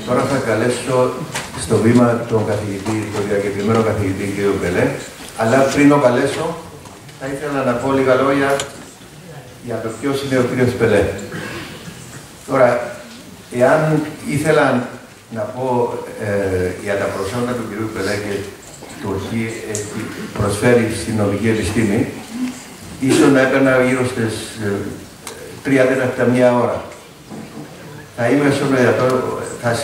Τώρα θα καλέσω στο βήμα τον καθηγητή, τον διακεκριμένο καθηγητή κ. Πελέ, αλλά πριν το καλέσω, θα ήθελα να πω λίγα λόγια για το ποιος είναι ο κ. Πελέ. Τώρα, εάν ήθελα να πω για τα προσόντα του κ. Πελέ και το τι έχει προσφέρει στην νομική επιστήμη, ίσως να έπαιρνα γύρω στις 3 μία ώρα. Θα είμαι όσο με δυνατόν, θα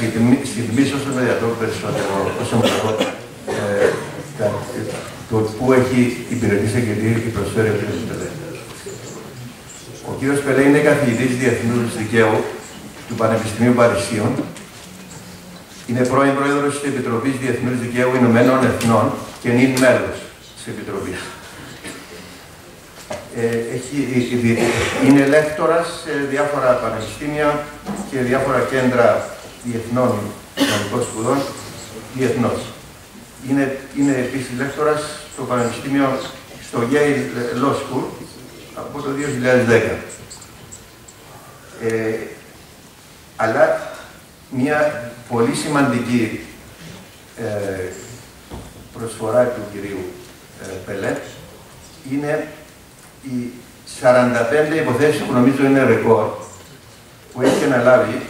συντμήσω όσο με δυνατόν περισσότερο, όσο μπορώ, το που έχει υπηρετήσει και τι έχει προσφέρει ο κ. Πελέ. Ο κ. Πελέ είναι καθηγητής Διεθνούς Δικαίου του Πανεπιστημίου Παρισίων. Είναι πρώην πρόεδρος της Επιτροπής Διεθνούς Δικαίου Ηνωμένων Εθνών και νυν μέλος της Επιτροπής. Είναι λέκτορας σε διάφορα πανεπιστήμια και διάφορα κέντρα διεθνών νομικών σπουδών διεθνώς. Είναι επίσης λέκτορας στο Πανεπιστήμιο, στο Yale Law School από το 2010. Αλλά μια πολύ σημαντική προσφορά του κυρίου Πελέ είναι οι 45 υποθέσεις που νομίζω είναι ρεκόρ που έχει αναλάβει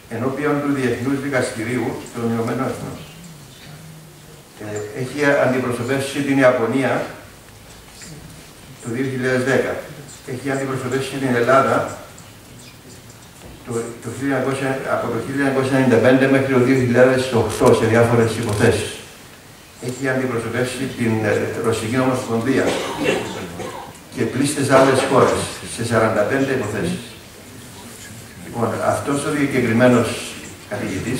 ενώπιον του Διεθνούς Δικαστηρίου των Ηνωμένων Εθνών. Έχει αντιπροσωπεύσει την Ιαπωνία το 2010. Έχει αντιπροσωπεύσει την Ελλάδα από το 1995 μέχρι το 2008 σε διάφορες υποθέσεις. Έχει αντιπροσωπεύσει την Ρωσική Ομοσπονδία και πλήστες άλλες χώρες σε 45 υποθέσεις. Λοιπόν, αυτός ο διακεκριμένος καθηγητής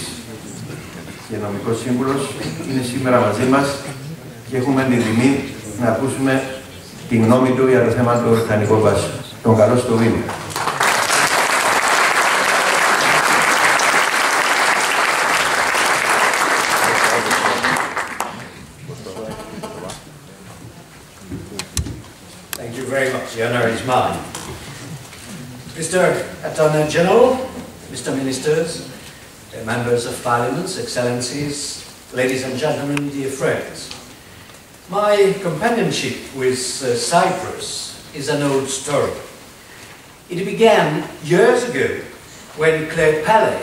και νομικός σύμβουλος είναι σήμερα μαζί μας και έχουμε την τιμή να ακούσουμε τη γνώμη του για το θέμα του οργανικού βάσης. Τον καλώ στο βήμα. The honour is mine. Mr. Attorney General, Mr. Ministers, Members of Parliament, Excellencies, ladies and gentlemen, dear friends. My companionship with Cyprus is an old story. It began years ago when Claire Pelley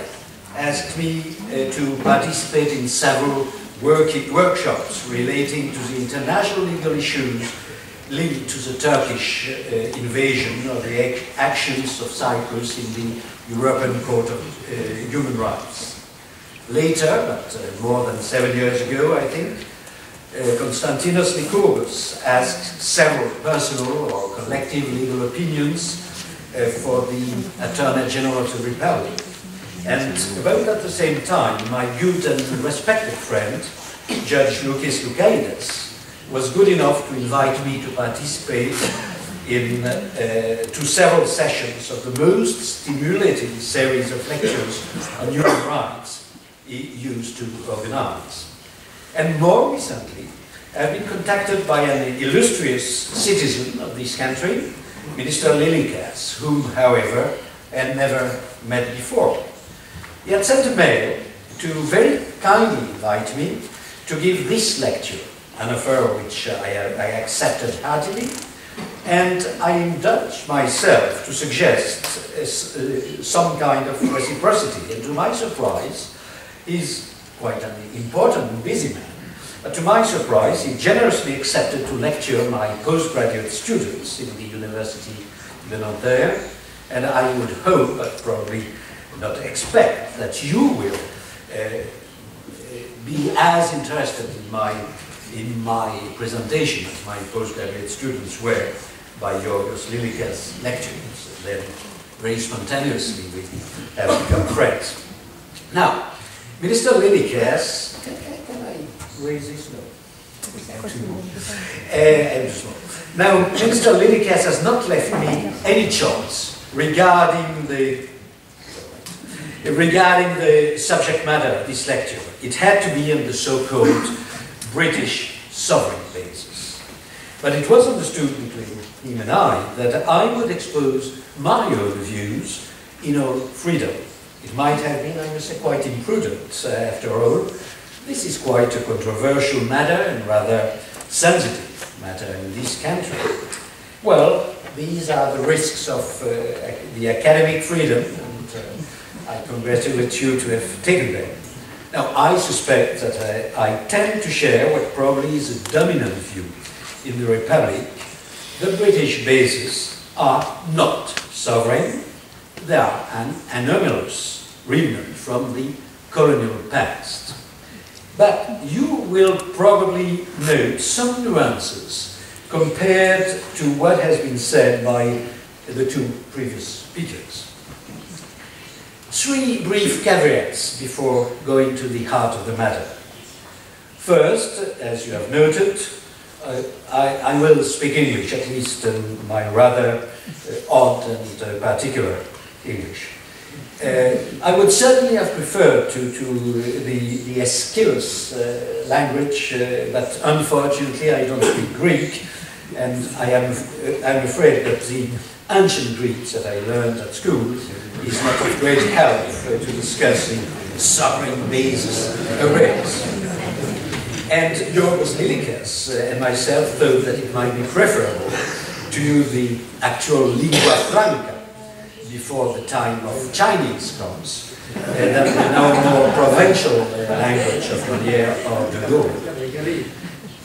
asked me to participate in several workshops relating to the international legal issues linked to the Turkish invasion of the actions of Cyprus in the European Court of Human Rights. Later, but more than 7 years ago, I think, Konstantinos Nikourgos asked several personal or collective legal opinions for the Attorney General of the Republic. And about at the same time, my good and respected friend, Judge Lukis Lukaides, was good enough to invite me to participate in to several sessions of the most stimulating series of lectures on human rights he used to organize. And more recently, I've been contacted by an illustrious citizen of this country, Minister Lilikas, whom, however, I had never met before. He had sent a mail to very kindly invite me to give this lecture, an offer which I accepted heartily, and I indulged myself to suggest some kind of reciprocity. And to my surprise, he's quite an important and busy man, but to my surprise, he generously accepted to lecture my postgraduate students in the University de Nanterre, and I would hope, but probably not expect, that you will be as interested in my presentation as my postgraduate students were by Yorgos Lilikas' lectures. Then, very spontaneously, we have become friends. Now, Minister Lilikas, can I raise this? No. Now, Minister Lilikas has not left me any choice regarding the subject matter of this lecture. It had to be on the so-called British sovereign basis. But it was understood between him and I that I would expose my own views in all freedom. It might have been, I must say, quite imprudent. After all, this is quite a controversial matter and rather sensitive matter in this country. Well, these are the risks of the academic freedom, and I congratulate you to have taken them. Now, I suspect that I tend to share what probably is a dominant view in the Republic. The British bases are not sovereign. They are an anomalous remnant from the colonial past. But you will probably note some nuances compared to what has been said by the two previous speakers. Three brief caveats before going to the heart of the matter. First, as you have noted, I will speak English, at least in my rather odd and particular English. I would certainly have preferred to the Aeschylus language, but unfortunately I don't speak Greek, and I'm afraid that the ancient Greek that I learned at school is not of great help to discuss the sovereign basis arrays. And Yorgos Lilikas and myself thought that it might be preferable to use the actual lingua franca before the time of Chinese comes, than the now more provincial language of Molière or de Gaulle.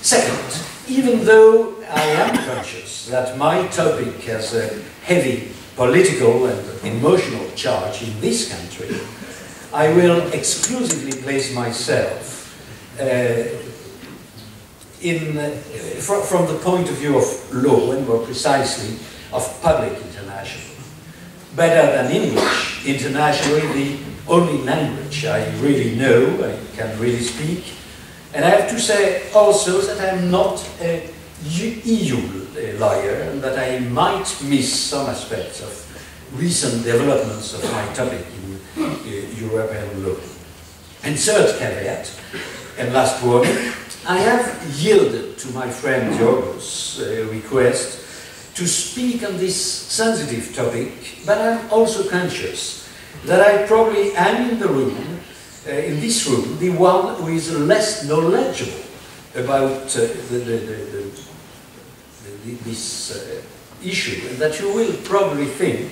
Second, even though I am conscious that my topic has a heavy political and emotional charge in this country, I will exclusively place myself from the point of view of law, and more precisely of public international. Better than English, internationally the only language I really know, I can really speak. And I have to say also that I am not a EU lawyer, and that I might miss some aspects of recent developments of my topic in European law. And third caveat, and last one, I have yielded to my friend Yorgos' request to speak on this sensitive topic, but I'm also conscious that I probably am in the room, in this room, the one who is less knowledgeable about this issue, and that you will probably think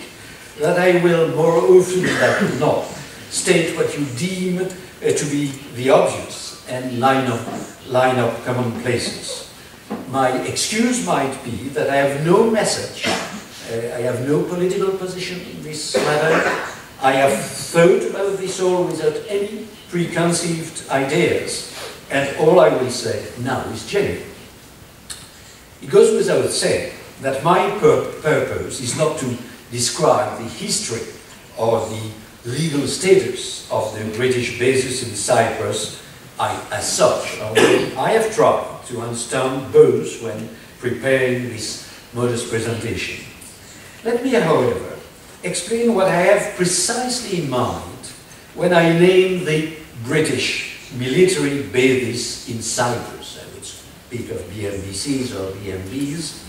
that I will more often than not state what you deem to be the obvious and line up commonplaces. My excuse might be that I have no message, I have no political position in this matter. I have thought about this all without any preconceived ideas, and all I will say now is genuine. It goes without saying that my purpose is not to describe the history or the legal status of the British bases in Cyprus as such, although I have tried to understand both when preparing this modest presentation. Let me, however, explain what I have precisely in mind when I name the British military bases in Cyprus. I would speak of BMBCs or BMBs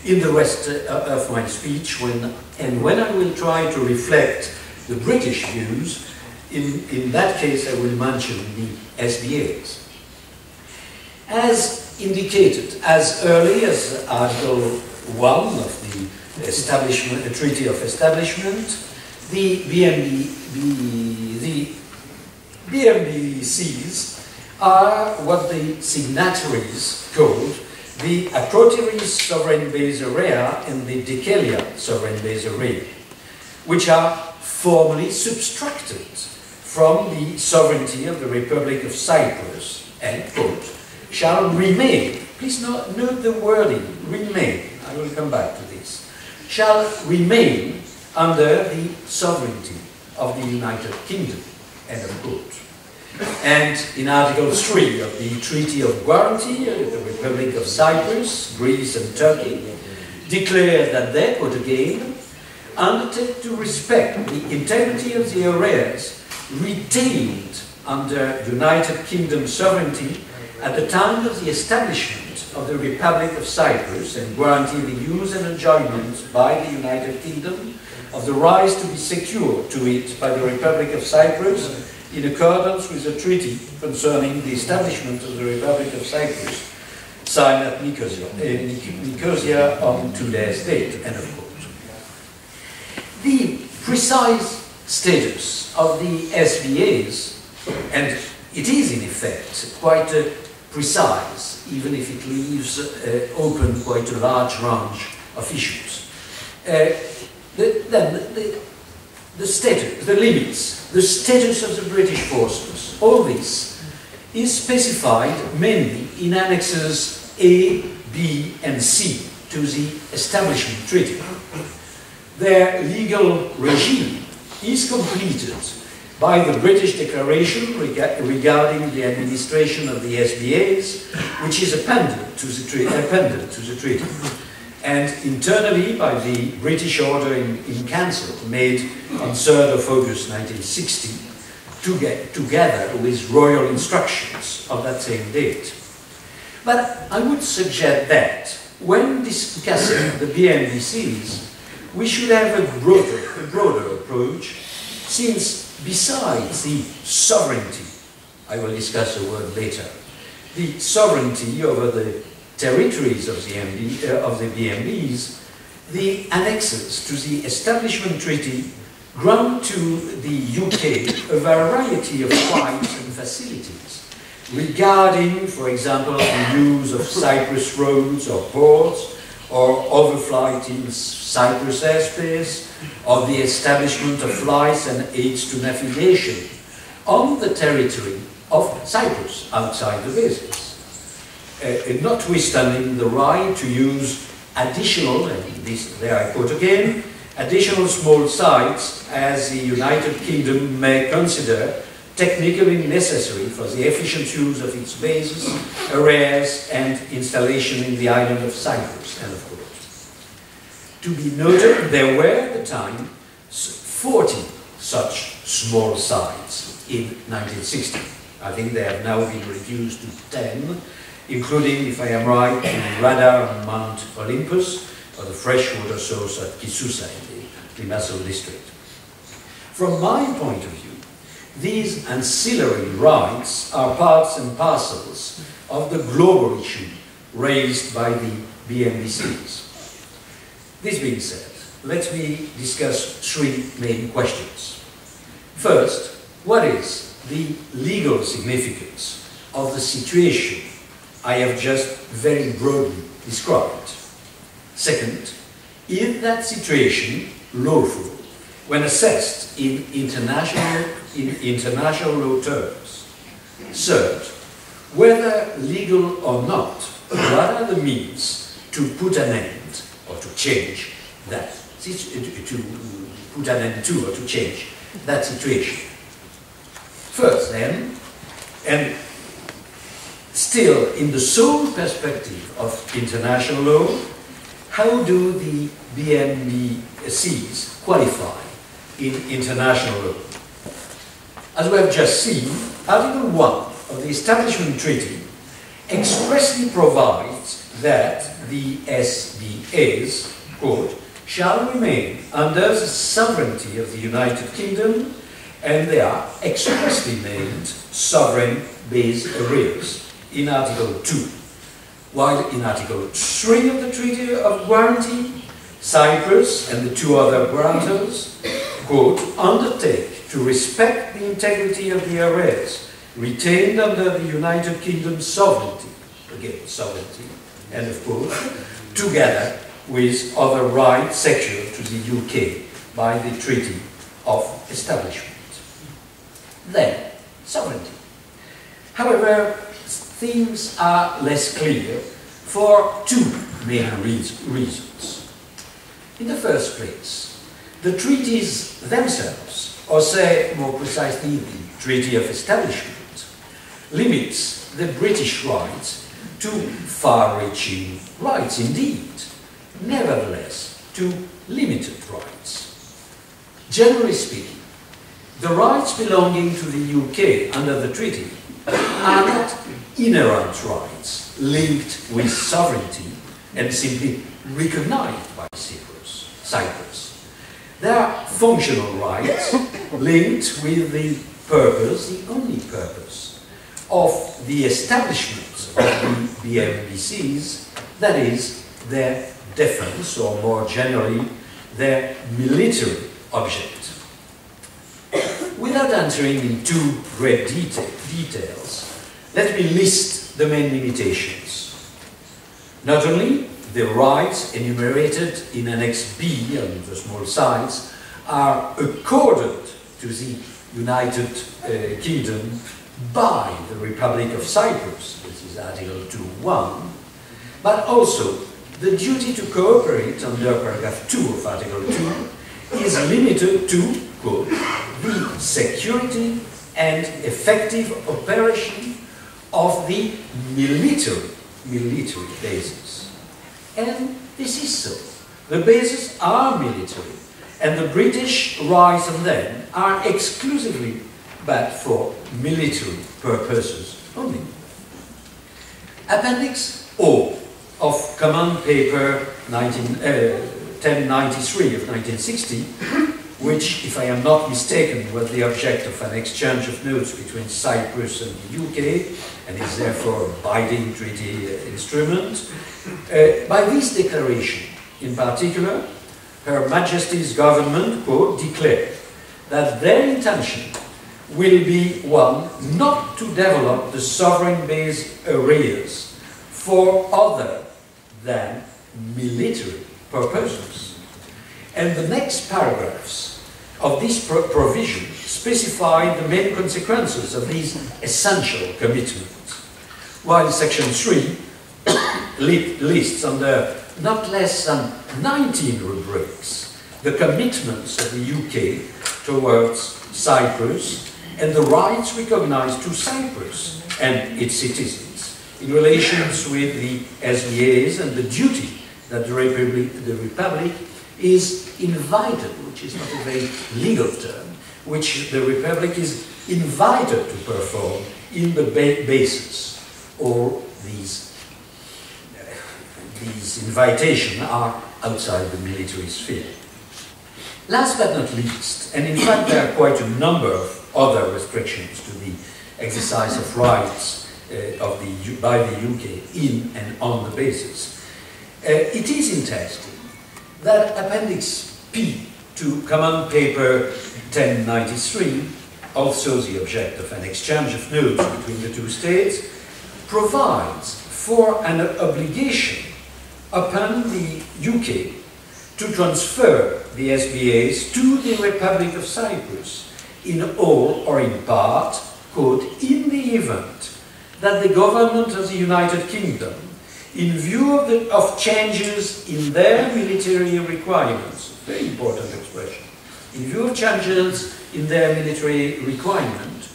in the rest of my speech, when I will try to reflect the British views. In that case, I will mention the SBAs. As indicated, as early as Article 1 of the Treaty of Establishment, the BMBCs are what the signatories called the Acroteries Sovereign Base Area and the Dekelia Sovereign Base Area, which are formally subtracted from the sovereignty of the Republic of Cyprus and, quote, shall remain, please note the wording, remain, I will come back to this, shall remain under the sovereignty of the United Kingdom, end of quote. And in Article 3 of the Treaty of Guarantee, the Republic of Cyprus, Greece and Turkey declare that they, quote again, undertake to respect the integrity of the areas retained under United Kingdom sovereignty at the time of the establishment of the Republic of Cyprus, and guarantee the use and enjoyment by the United Kingdom of the rights to be secured to it by the Republic of Cyprus in accordance with the treaty concerning the establishment of the Republic of Cyprus signed at Nicosia on today's date, end of quote. The precise status of the SBAs, and it is in effect quite precise, even if it leaves open quite a large range of issues. The status, the limits, the status of the British forces, all this is specified mainly in annexes A, B, and C to the Establishment Treaty. Their legal regime is completed by the British Declaration regarding the administration of the SBAs, which is appended to the treaty, and internally by the British Order in Council made on 3rd of August 1960, together with royal instructions of that same date. But I would suggest that when discussing the BMDCs, we should have a broader approach, since besides the sovereignty, I will discuss the word later, the sovereignty over the territories of the BMDs, the annexes to the Establishment Treaty grant to the UK a variety of rights and facilities regarding, for example, the use of Cyprus roads or ports, or overflight in Cyprus airspace, or the establishment of flights and aids to navigation on the territory of Cyprus outside the bases. Notwithstanding the right to use additional, and this, there I quote again, additional small sites as the United Kingdom may consider technically necessary for the efficient use of its bases, areas, and installation in the island of Cyprus, end of quote. To be noted, there were at the time 40 such small sites in 1960. I think they have now been reduced to 10, including, if I am right, the radar on Mount Olympus, or the freshwater source at Kisusa in the Limassol district. From my point of view, these ancillary rights are parts and parcels of the global issue raised by the BMDCs. This being said, let me discuss three main questions. First, what is the legal significance of the situation I have just very broadly described? Second, is that situation lawful when assessed in international law terms? Third, whether legal or not, what are the means to put an end or to change that, to put an end to or to change that situation? First then, and still in the sole perspective of international law, how do the BMDCs qualify in international law? As we have just seen, Article 1 of the Establishment Treaty expressly provides that the SBAs, quote, shall remain under the sovereignty of the United Kingdom, and they are expressly named sovereign base areas in Article 2. While in Article 3 of the Treaty of Guarantee, Cyprus and the two other guarantors, quote, undertake to respect the integrity of the areas retained under the United Kingdom's sovereignty, again, sovereignty, end of quote, together with other rights secured to the UK by the Treaty of Establishment. Then, sovereignty. However, things are less clear for two main reasons. In the first place, the treaties themselves, or say more precisely the Treaty of Establishment, limits the British rights to far-reaching rights indeed, nevertheless to limited rights. Generally speaking, the rights belonging to the UK under the treaty are not inherent rights linked with sovereignty and simply recognized by Cyprus. They are functional rights linked with the purpose, the only purpose, of the establishment of the BMBCs, that is, their defense, or more generally, their military object. Without entering into great details, let me list the main limitations. Not only the rights enumerated in Annex B on the small sites are accorded to the United Kingdom by the Republic of Cyprus, this is Article 2.1, but also the duty to cooperate under paragraph 2 of Article 2 is limited to, quote, the security and effective operation of the military bases. And this is so. The bases are military, and the British rights on them are exclusively but for military purposes only. Appendix O of Command Paper 1093 of 1960, which, if I am not mistaken, was the object of an exchange of notes between Cyprus and the UK, and is therefore a binding treaty instrument. By this declaration, in particular, Her Majesty's government, quote, declared that their intention will be, one, not to develop the sovereign base areas for other than military purposes. And the next paragraphs of this provision specify the main consequences of these essential commitments, while Section 3 lists under not less than 19 rubrics the commitments of the UK towards Cyprus and the rights recognized to Cyprus and its citizens in relations with the SBAs and the duty that the Republic is invited, which is not a very legal term, which the Republic is invited to perform in the bases. All these invitations are outside the military sphere. Last but not least, and in fact there are quite a number of other restrictions to the exercise of rights by the UK in and on the basis. It is interesting that Appendix P to Command Paper 1093, also the object of an exchange of notes between the two states, provides for an obligation upon the UK to transfer the SBAs to the Republic of Cyprus in all or in part, quote, in the event that the government of the United Kingdom, in view of changes in their military requirements, very important expression, in view of changes in their military requirement,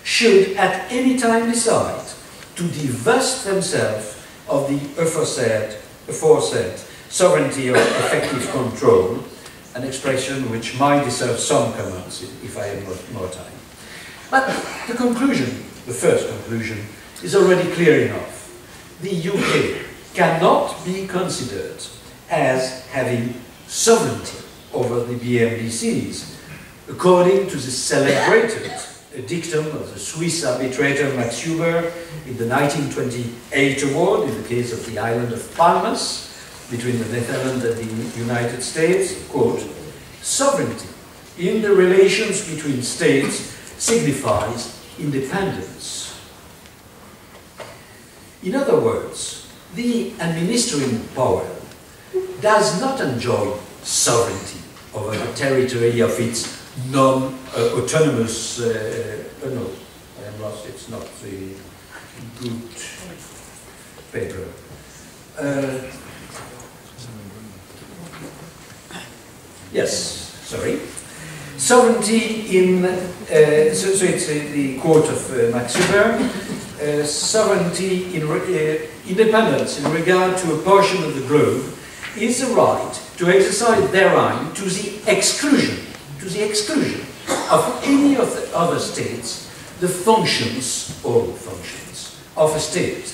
should at any time decide to divest themselves of the aforesaid sovereignty of effective control, an expression which might deserve some comments if I had more time. But the conclusion, the first conclusion, is already clear enough. The UK cannot be considered as having sovereignty over the BMBCs, according to the celebrated dictum of the Swiss arbitrator Max Huber in the 1928 award in the case of the island of Palmas between the Netherlands and the United States, quote, sovereignty in the relations between states signifies independence. In other words, the administering power does not enjoy sovereignty over the territory of its non-autonomous, no, I am lost, it's not the good paper. Yes, sorry. Sovereignty in, so it's the quote of Max Huber, sovereignty in independence in regard to a portion of the globe is the right to exercise therein to the exclusion of any of the other states, the functions, all functions, of a state.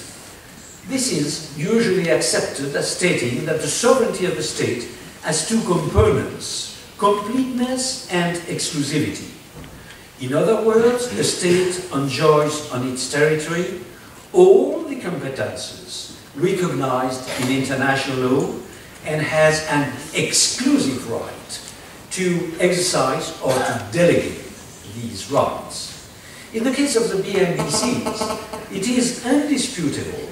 This is usually accepted as stating that the sovereignty of the state has two components. completeness and exclusivity. In other words, a state enjoys on its territory all the competences recognized in international law and has an exclusive right to exercise or to delegate these rights. In the case of the BMBCs, it is indisputable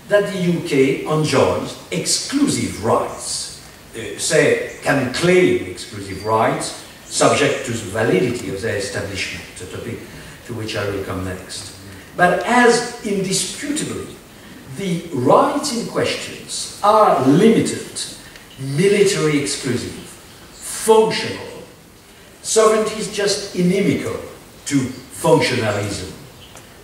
that the UK enjoys exclusive rights, can claim exclusive rights subject to the validity of their establishment, a topic to which I will come next. But as indisputably the rights in question are limited, military exclusive, functional, sovereignty is just inimical to functionalism.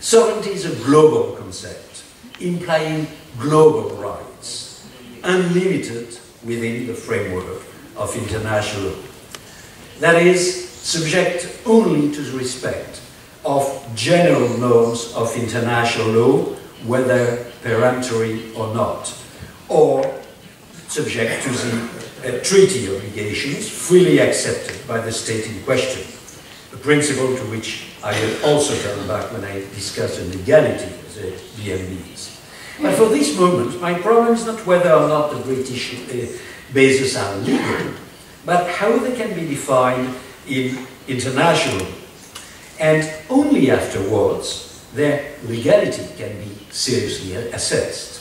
Sovereignty is a global concept, implying global rights, unlimited within the framework of international law. That is, subject only to the respect of general norms of international law, whether peremptory or not, or subject to the treaty obligations freely accepted by the state in question, a principle to which I will also come back when I discuss the legality of the BMBs. But for this moment, my problem is not whether or not the British bases are legal, but how they can be defined in international law. And only afterwards, their legality can be seriously assessed.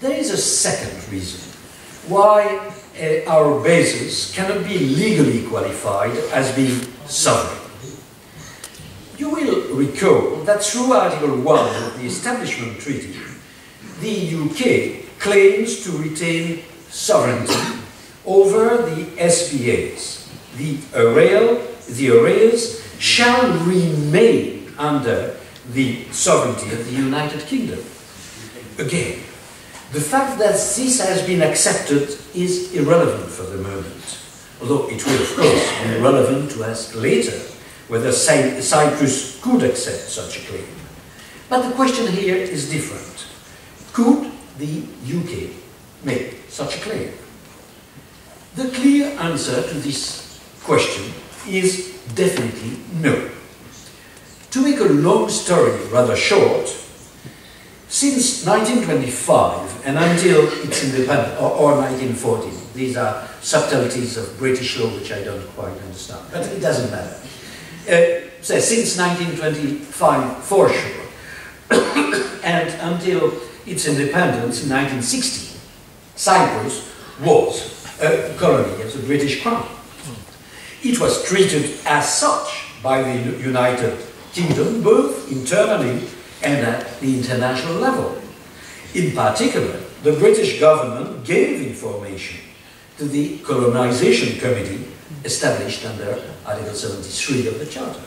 There is a second reason why our bases cannot be legally qualified as being sovereign. You will recall that through Article 1 of the Establishment Treaty, the UK claims to retain sovereignty over the SBAs. The areas shall remain under the sovereignty of the United Kingdom. Again, the fact that this has been accepted is irrelevant for the moment, although it will of course be relevant to ask later whether Cyprus could accept such a claim. But the question here is different. Could the UK make such a claim? The clear answer to this question is definitely no. To make a long story rather short, since 1925 and until its independence, or 1940, these are subtleties of British law which I don't quite understand, but it doesn't matter. So since 1925 for sure, and until its independence in 1960, Cyprus was a colony of the British Crown. It was treated as such by the United Kingdom, both internally and at the international level. In particular, the British government gave information to the Colonization Committee established under Article 73 of the Charter.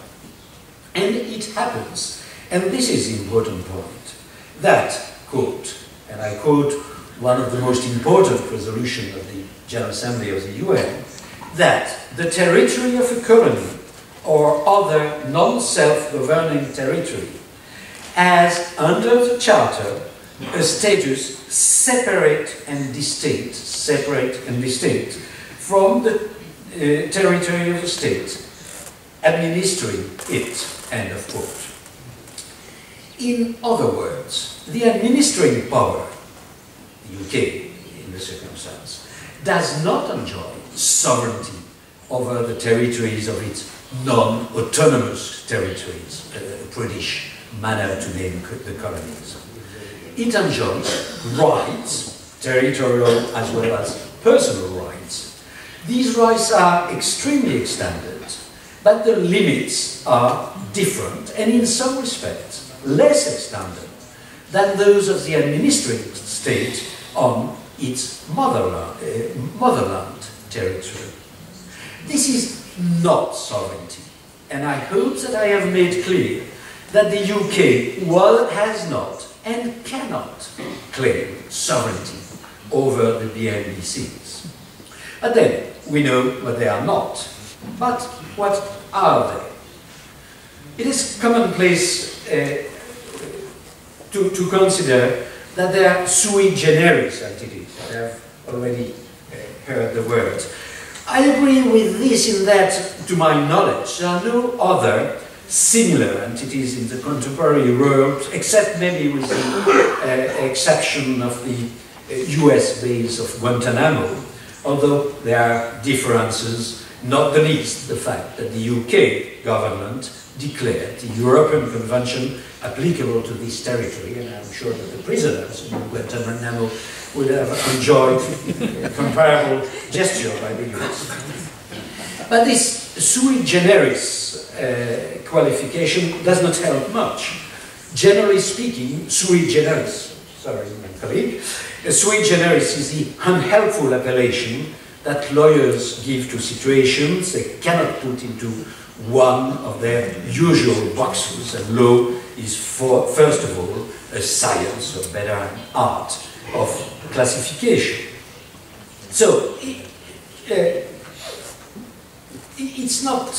And it happens, and this is the important point, that, quote, and I quote one of the most important resolutions of the General Assembly of the UN, that the territory of a colony or other non-self-governing territory has, under the Charter, a status separate and distinct from the territory of the state, administering it, end of quote. In other words, the administering power, the UK in the circumstance, does not enjoy sovereignty over the territories of its non-autonomous territories, a British manner to name the colonies. It enjoys rights, territorial as well as personal rights. These rights are extremely extended, but the limits are different and in some respects less extended than those of the administrative state on its motherland territory. This is not sovereignty, and I hope that I have made clear that the UK has not and cannot claim sovereignty over the BMBCs. But then, we know what they are not. But what are they? It is commonplace to consider that they are sui generis entities. I have already heard the word. I agree with this in that, to my knowledge, there are no other similar entities in the contemporary world, except maybe with the exception of the US base of Guantanamo, although there are differences, not the least the fact that the UK government declared the European Convention applicable to this territory, and I'm sure that the prisoners in Guantanamo would have enjoyed a comparable gesture by the US. But this sui generis qualification does not help much. Generally speaking, sui generis, sorry, my colleague, sui generis is the unhelpful appellation that lawyers give to situations they cannot put into one of their usual boxes, and law is, first of all, a science, or better, an art of classification. So, it's not...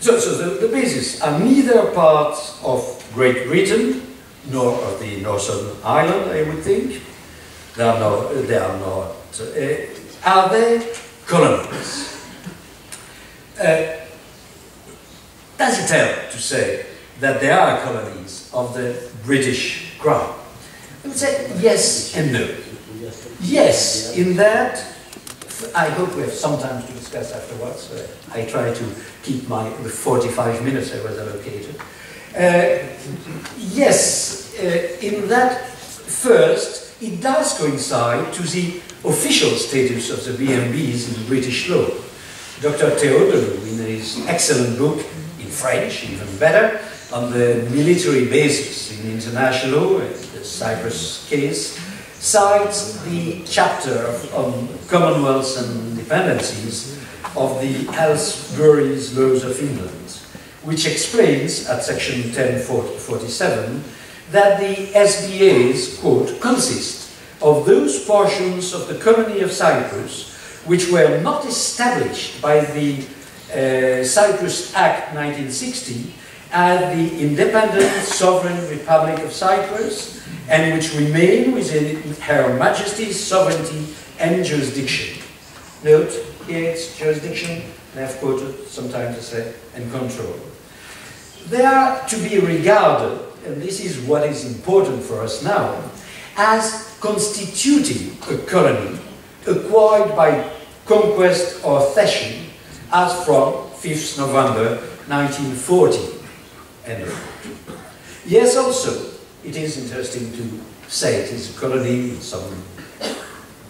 So the bases are neither part of Great Britain, nor of the Northern Ireland, I would think. They are not. Are they colonies? Does it help to say that they are colonies of the British Crown? I would say yes and no. Yes, in that, I hope we have some time to discuss afterwards. I try to keep the 45 minutes I was allocated. Yes, in that, first, it does coincide to the official status of the BMBs in British law. Dr. Theodorou, in his excellent book, in French, even better, on the military basis in international law, the Cyprus case, cites the chapter on Commonwealths and dependencies of the Aylesbury's Laws of England, which explains, at section 1047, that the SBAs, quote, consist of those portions of the colony of Cyprus which were not established by the Cyprus Act 1960 as the independent sovereign Republic of Cyprus, and which remain within Her Majesty's sovereignty and jurisdiction. Note, here it's jurisdiction, and I've quoted sometimes I say, and control. They are to be regarded, and this is what is important for us now, as constituting a colony acquired by conquest or cession as from 5th November 1940. End of quote. Yes, also, it is interesting to say it is a colony in some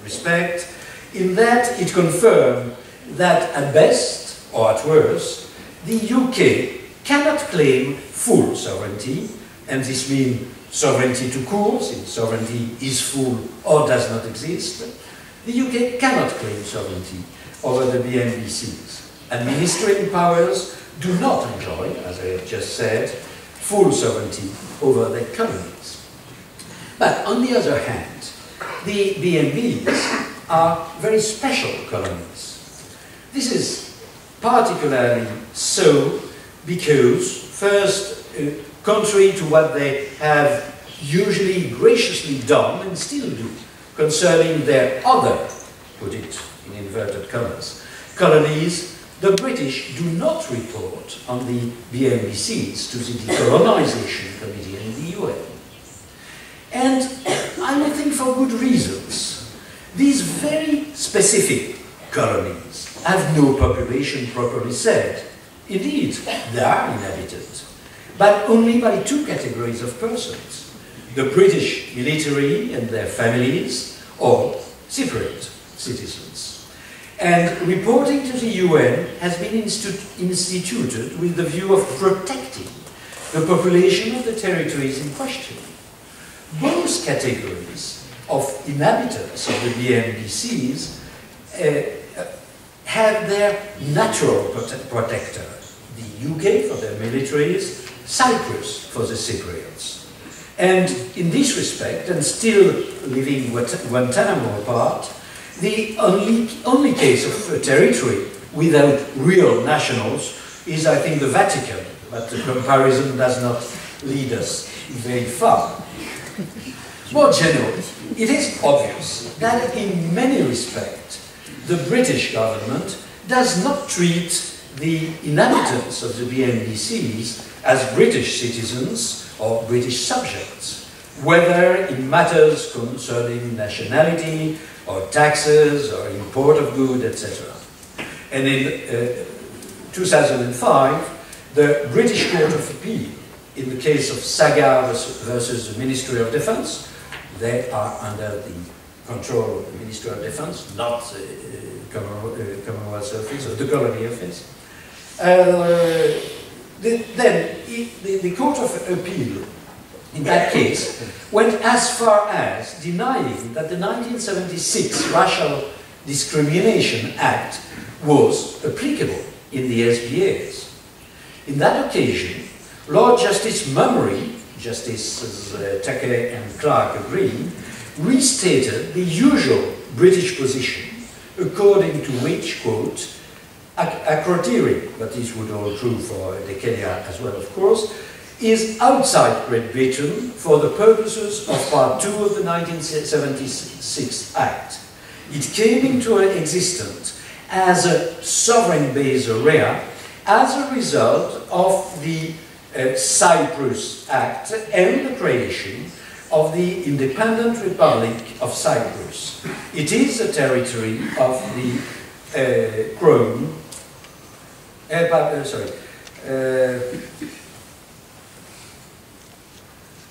respect, in that it confirmed that at best, or at worst, the UK cannot claim full sovereignty, and this means sovereignty to court, since sovereignty is full or does not exist. The UK cannot claim sovereignty over the BMBCs. Administering powers do not enjoy, as I have just said, full sovereignty over their colonies. But on the other hand, the BMBs are very special colonies. This is particularly so because, first, contrary to what they have usually graciously done and still do concerning their other, put it in inverted commas, colonies, the British do not report on the BMBCs to the Decolonization Committee in the UN. And I would think for good reasons. These very specific colonies have no population properly said. Indeed, they are inhabited, but only by two categories of persons: the British military and their families, or Cypriot citizens. And reporting to the UN has been instituted with the view of protecting the population of the territories in question. Both categories of inhabitants of the BMBCs have their natural protector, the UK for their militaries, Cyprus for the Cypriots. And in this respect, and still leaving Guantanamo apart, the only case of a territory without real nationals is, I think, the Vatican, but the comparison does not lead us very far. More generally, it is obvious that in many respects, the British government does not treat the inhabitants of the BMBCs as British citizens or British subjects, whether in matters concerning nationality or taxes or import of goods, etc. And in 2005, the British Court of Appeal, in the case of Saga versus the Ministry of Defence, they are under the control of the Ministry of Defence, not the Commonwealth Office or the Colony Office. Then the Court of Appeal, in that case, went as far as denying that the 1976 Racial Discrimination Act was applicable in the SBAs. In that occasion, Lord Justice Mummery, Justices Tucker and Clark agreed, restated the usual British position, according to which, quote, a criteria, but this would hold true for the Kenya as well, of course, is outside Great Britain for the purposes of Part 2 of the 1976 Act. It came into existence as a sovereign base area as a result of the Cyprus Act and the creation of the Independent Republic of Cyprus. It is a territory of the Crown.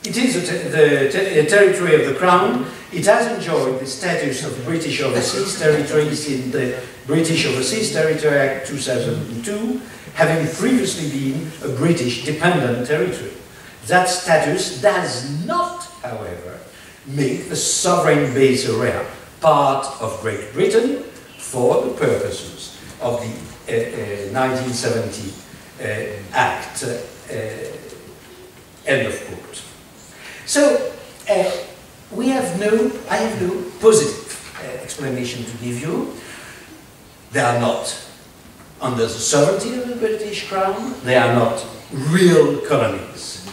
It is a territory of the Crown. It has enjoyed the status of British Overseas Territories in the British Overseas Territory Act 2002, having previously been a British dependent territory. That status does not, however, make the sovereign base area part of Great Britain for the purposes of the 1970 Act. End of quote. So, I have no positive explanation to give you. They are not under the sovereignty of the British Crown. They are not real colonies.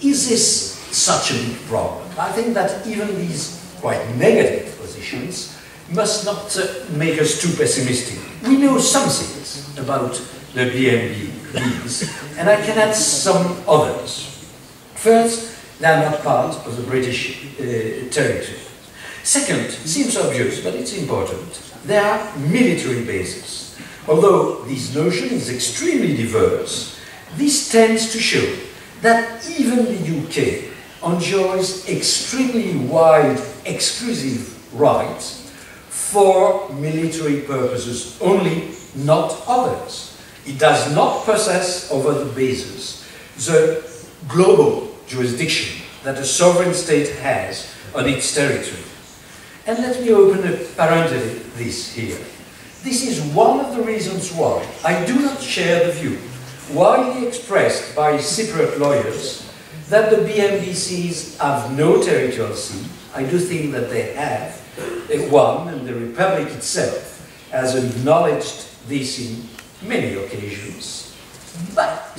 Is this such a big problem? I think that even these quite negative positions must not make us too pessimistic. We know some things about the BMBs, and I can add some others. First, they are not part of the British territory. Second, seems obvious, but it's important. They are military bases. Although this notion is extremely diverse, this tends to show that even the UK enjoys extremely wide exclusive rights for military purposes only, not others. It does not possess over the bases the global jurisdiction that a sovereign state has on its territory. And let me open a parenthesis here. This is one of the reasons why I do not share the view, widely expressed by Cypriot lawyers, that the BMBCs have no territorial sea. I do think that they have one, and the Republic itself has acknowledged this in many occasions. But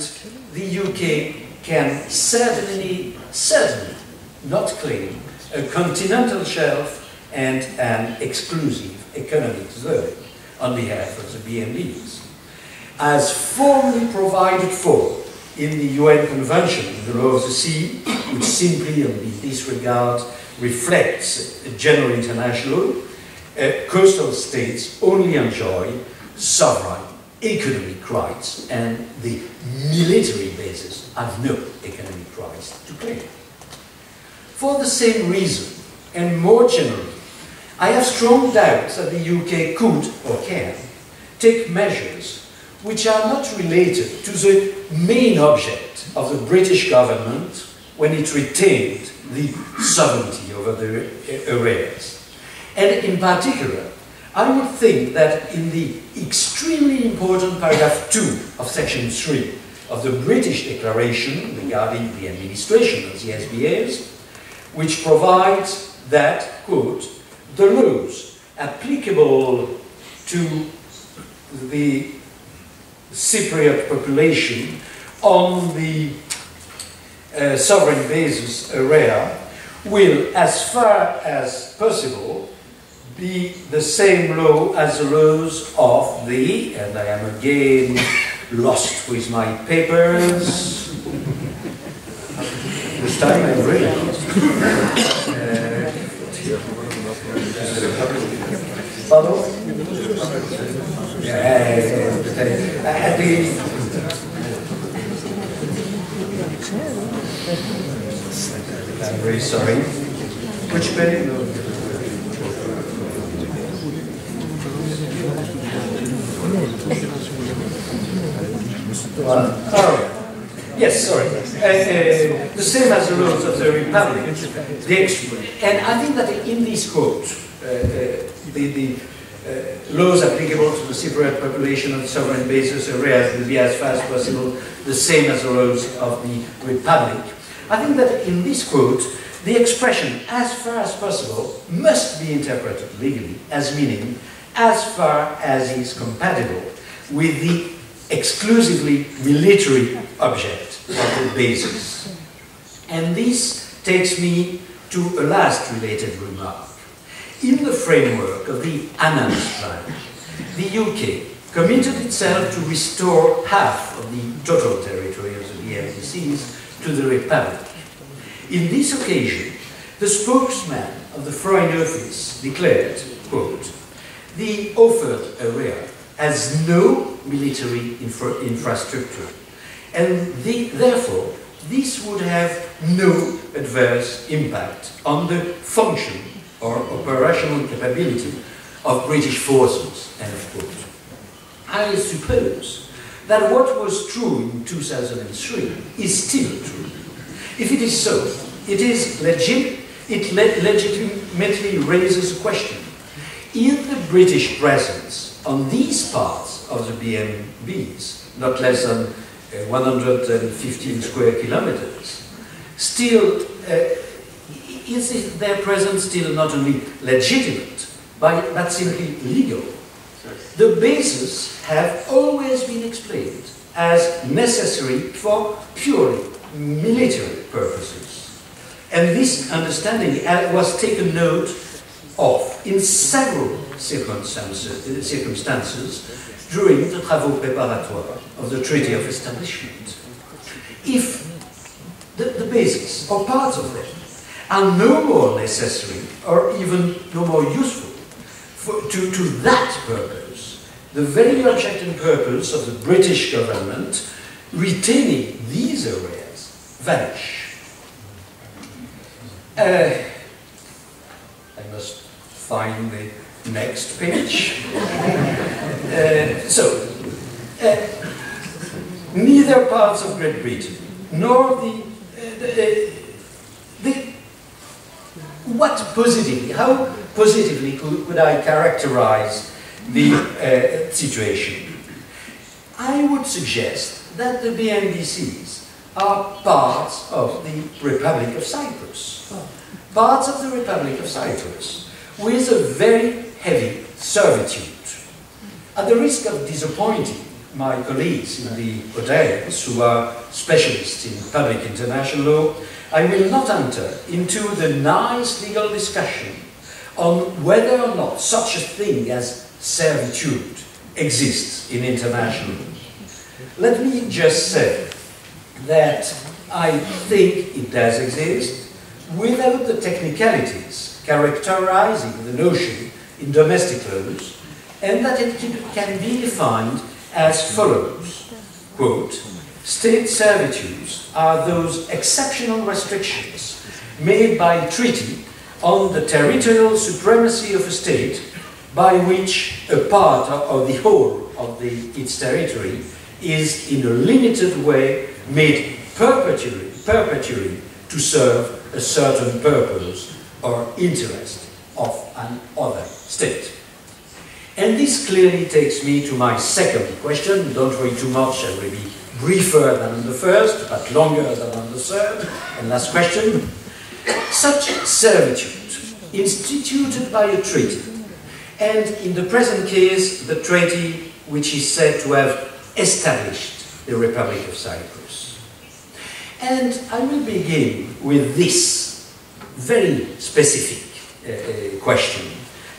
the UK can certainly not claim a continental shelf and an exclusive economic zone on behalf of the BMBs. As formally provided for in the UN Convention on the Law of the Sea, which simply in this regard reflects general international, coastal states only enjoy sovereign economic rights, and the military bases have no economic rights to claim. For the same reason, and more generally, I have strong doubts that the UK could or can take measures which are not related to the main object of the British government when it retained the sovereignty over the areas. And in particular, I would think that in the extremely important paragraph 2 of section 3 of the British Declaration regarding the administration of the SBAs, which provides that, quote, the laws applicable to the Cypriot population on the sovereign basis area will, as far as possible, be the same law as the laws of the, and I am again lost with my papers. This time I'm really lost. Pardon? I'm very sorry. Which page? Oh, yes, sorry. The same as the laws of the Republic. And I think that in this quote, the laws applicable to the separate population of sovereign basis areas will be as far as possible the same as the laws of the Republic. I think that in this quote, the expression as far as possible must be interpreted legally as meaning as far as is compatible with the exclusively military object of the basis. And this takes me to a last related remark. In the framework of the Annan Plan, the UK committed itself to restore half of the total territory of the BMDCs to the Republic. In this occasion, the spokesman of the Foreign Office declared, quote, "The offered area has no military infrastructure, and therefore this would have no adverse impact on the function or operational capability of British forces," end of quote. I suppose that what was true in 2003 is still true. If it is so, it legitimately raises a question. Is the British presence on these parts of the BMBs, not less than 115 square kilometers, still, is their presence still not only legitimate, but simply legal? The bases have always been explained as necessary for purely military purposes. And this understanding was taken note of in several circumstances during the travaux préparatoires of the Treaty of Establishment. If the basis, or parts of them, are no more necessary or even no more useful to that purpose, the very object and purpose of the British government retaining these areas vanish. I must find the next page. Neither parts of Great Britain nor how positively could I characterize the situation? I would suggest that the BMDCs are parts of the Republic of Cyprus. Parts of the Republic of Cyprus with a very heavy servitude. At the risk of disappointing my colleagues in the audience who are specialists in public international law, I will not enter into the nice legal discussion on whether or not such a thing as servitude exists in international law. Let me just say that I think it does exist without the technicalities characterizing the notion in domestic laws, and that it can be defined as follows, quote, "State servitudes are those exceptional restrictions made by treaty on the territorial supremacy of a state by which a part or the whole of its territory is in a limited way made perpetually to serve a certain purpose or interest of another state." And this clearly takes me to my second question. Don't worry too much, I will be briefer than on the first, but longer than on the third and last question. Such servitude, instituted by a treaty, and in the present case, the treaty which is said to have established the Republic of Cyprus, And I will begin with this very specific question,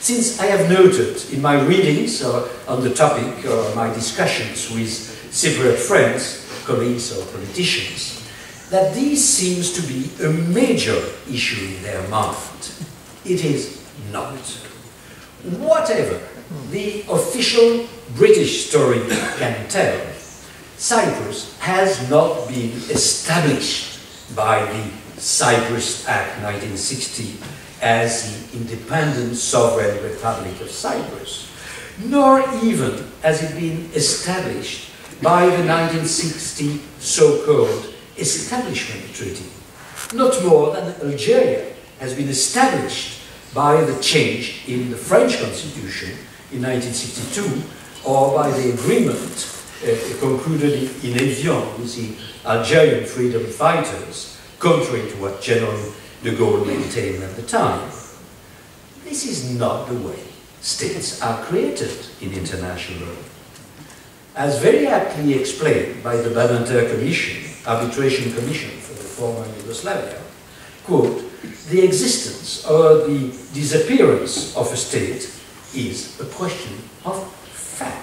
since I have noted in my readings on the topic or my discussions with separate friends, colleagues or politicians, that this seems to be a major issue in their mind. It is not. Whatever the official British story can tell, Cyprus has not been established by the Cyprus Act 1960 as the independent sovereign Republic of Cyprus, nor even has it been established by the 1960 so-called Establishment Treaty, not more than Algeria has been established by the change in the French Constitution in 1962 or by the agreement concluded in Evian with the Algerian freedom fighters, contrary to what General de Gaulle maintained at the time. This is not the way states are created in international law. As very aptly explained by the Banenter Commission, Arbitration Commission for the former Yugoslavia, quote, the existence or the disappearance of a state is a question of fact.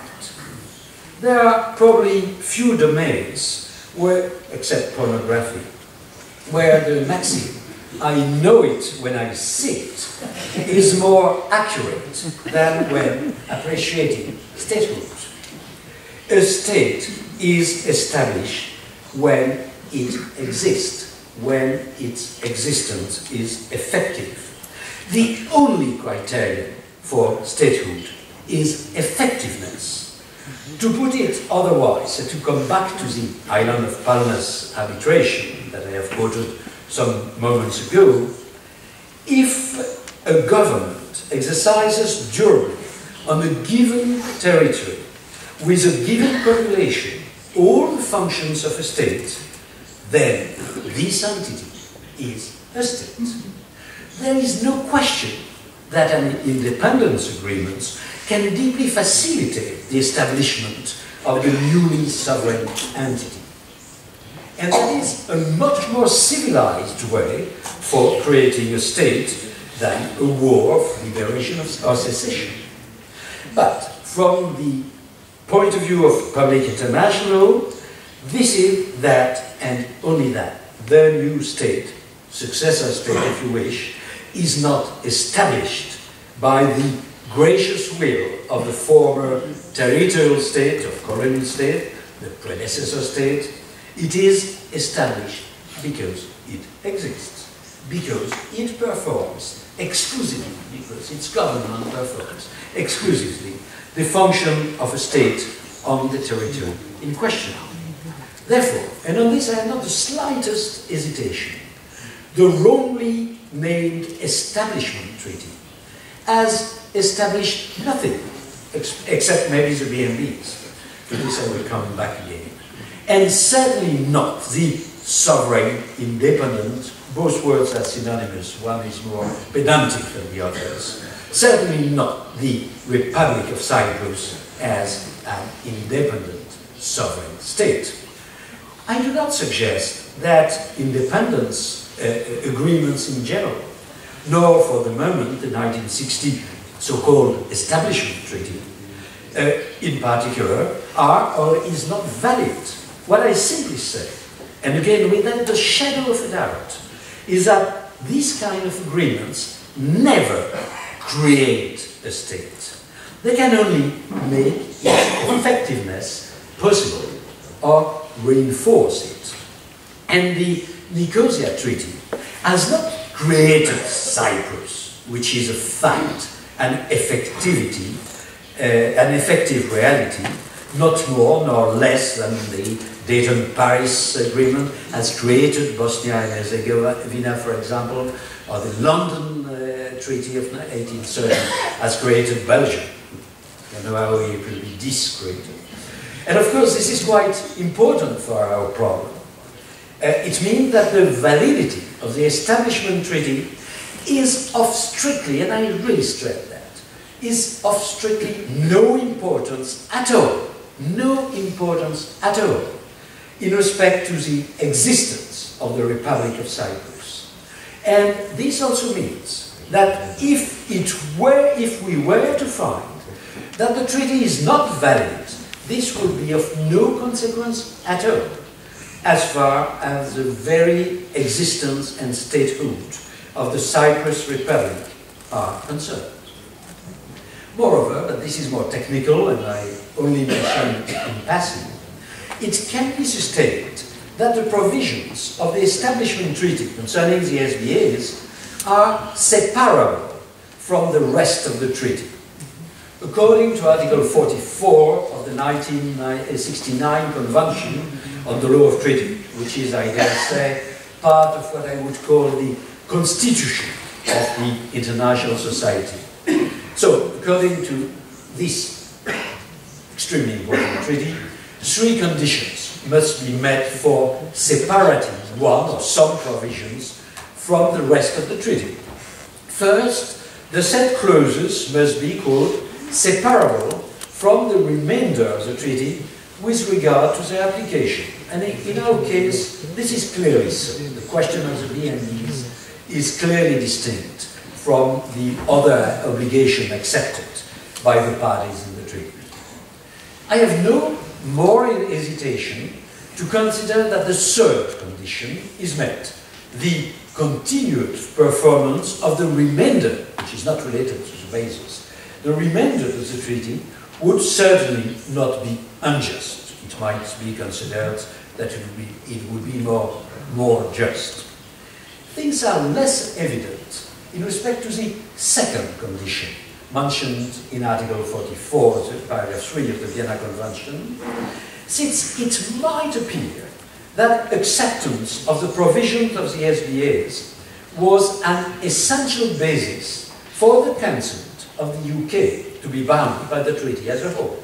There are probably few domains where, except pornography, where the maxim, I know it when I see it, is more accurate than when appreciating statehood. A state is established when it exists, when its existence is effective. The only criterion for statehood is effectiveness. To put it otherwise, to come back to the island of Palmas arbitration that I have quoted some moments ago, if a government exercises jurisdiction on a given territory with a given population, all the functions of a state, then this entity is a state. There is no question that an independence agreement can deeply facilitate the establishment of the newly sovereign entity. And that is a much more civilized way for creating a state than a war of liberation or secession. But from the point of view of public international, this is that and only that. The new state, successor state if you wish, is not established by the gracious will of the former territorial state, of colonial state, the predecessor state. It is established because it exists, because it performs exclusively, because its government performs exclusively the function of a state on the territory in question. Therefore, and on this I have not the slightest hesitation, the wrongly named Establishment Treaty has established nothing except maybe the BMBs. To this I will come back again. And certainly not the sovereign, independent, both words are synonymous, one is more pedantic than the others. Certainly not the Republic of Cyprus as an independent sovereign state. I do not suggest that independence agreements in general, nor for the moment the 1960 so-called Establishment Treaty in particular, are or is not valid. What I simply say, and again without the shadow of a doubt, is that these kind of agreements never create a state. They can only make its effectiveness possible or reinforce it. And the Nicosia Treaty has not created Cyprus, which is a fact, an effectivity, an effective reality, not more nor less than the Dayton-Paris Agreement has created Bosnia and Herzegovina, for example, or the London Treaty of 1830 has created Belgium. You know how it will be discreated. And of course, this is quite important for our problem. It means that the validity of the Establishment Treaty is of strictly, and I really stress that, is of strictly no importance at all. No importance at all in respect to the existence of the Republic of Cyprus. And this also means that if we were to find that the treaty is not valid, this will be of no consequence at all, as far as the very existence and statehood of the Cyprus Republic are concerned. Moreover, but this is more technical and I only mention it in passing, it can be sustained that the provisions of the Establishment Treaty concerning the SBAs are separable from the rest of the treaty. According to Article 44 of the 1969 Convention on the Law of Treaty, which is, I dare say, part of what I would call the constitution of the international society. So, according to this extremely important treaty, 3 conditions must be met for separating one or some provisions from the rest of the treaty. First, the said clauses must be, quote, separable from the remainder of the treaty with regard to their application. And in our case, this is clearly so. The question of the BNBs is clearly distinct from the other obligation accepted by the parties in the treaty. I have no more hesitation to consider that the third condition is met, the continued performance of the remainder, which is not related to the basis, the remainder of the treaty would certainly not be unjust. It might be considered that it would be more just. Things are less evident in respect to the second condition mentioned in Article 44, paragraph 3 of the Vienna Convention, since it might appear that acceptance of the provisions of the SBAs was an essential basis for the consent of the UK to be bound by the treaty as a whole.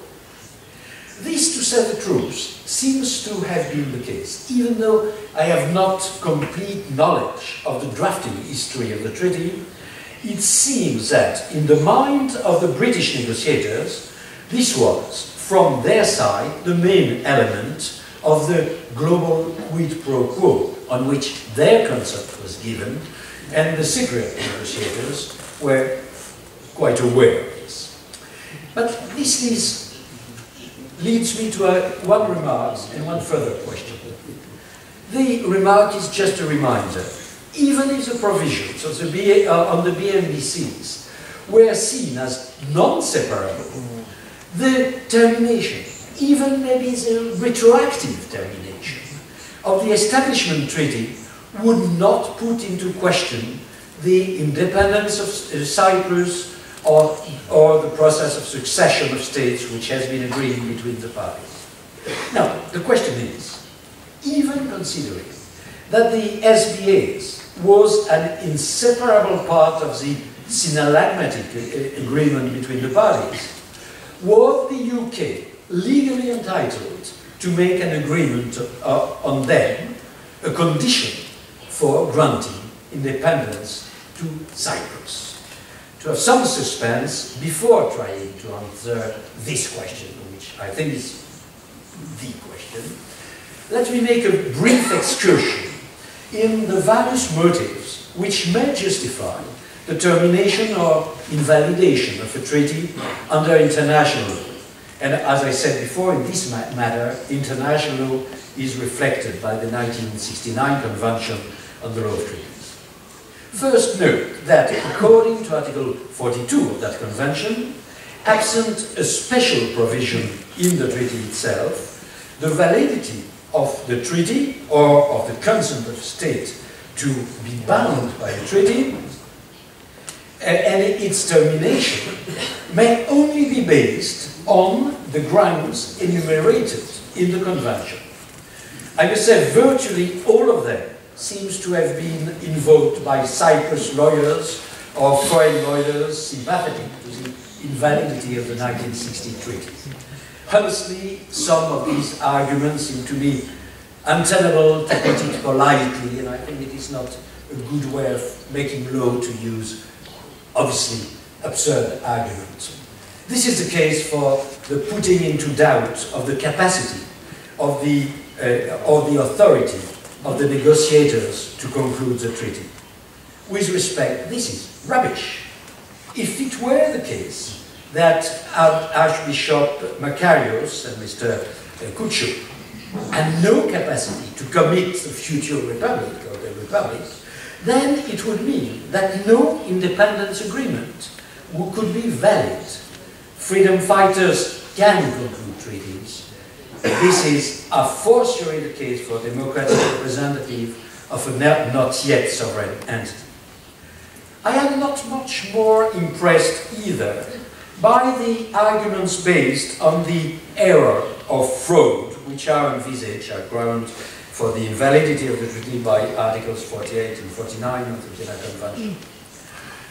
This, to say the truth, seems to have been the case, even though I have not complete knowledge of the drafting history of the treaty. It seems that in the mind of the British negotiators, this was, from their side, the main element of the global quid pro quo on which their consent was given, and the Cypriot negotiators were quite aware of this. But this leads me to one remark and one further question. The remark is just a reminder. Even if the provisions of the on the BMBCs were seen as non-separable, the termination, even maybe the retroactive termination of the Establishment Treaty would not put into question the independence of Cyprus or the process of succession of states which has been agreed between the parties. Now, the question is, even considering that the SBAs was an inseparable part of the synallagmatic agreement between the parties, was the UK legally entitled to make an agreement on them a condition for granting independence to Cyprus? To have some suspense before trying to answer this question, which I think is the question, let me make a brief excursion in the various motives which may justify the termination or invalidation of a treaty under international law. And as I said before, in this matter, international law is reflected by the 1969 Convention on the Law of Treaties. First, note that according to Article 42 of that Convention, absent a special provision in the treaty itself, the validity of the treaty or of the consent of the state to be bound by the treaty and its termination may only be based on the grounds enumerated in the Convention. I must say virtually all of them seems to have been invoked by Cyprus lawyers or foreign lawyers sympathetic to the invalidity of the 1960 treaty. Honestly, some of these arguments seem to me untenable, to put it politely, and I think it is not a good way of making law to use obviously absurd arguments. This is the case for the putting into doubt of the capacity of the authority of the negotiators to conclude the treaty. With respect, this is rubbish. If it were the case that Archbishop Makarios and Mr. Kuchuk had no capacity to commit the future republic or the republic, then it would mean that no independence agreement could be valid. Freedom fighters can conclude treaties. This is a fortiori the case for a democratic representative of a not yet sovereign entity. I am not much more impressed either by the arguments based on the error of fraud, which are envisaged as ground for the invalidity of the treaty by Articles 48 and 49 of the Vienna Convention.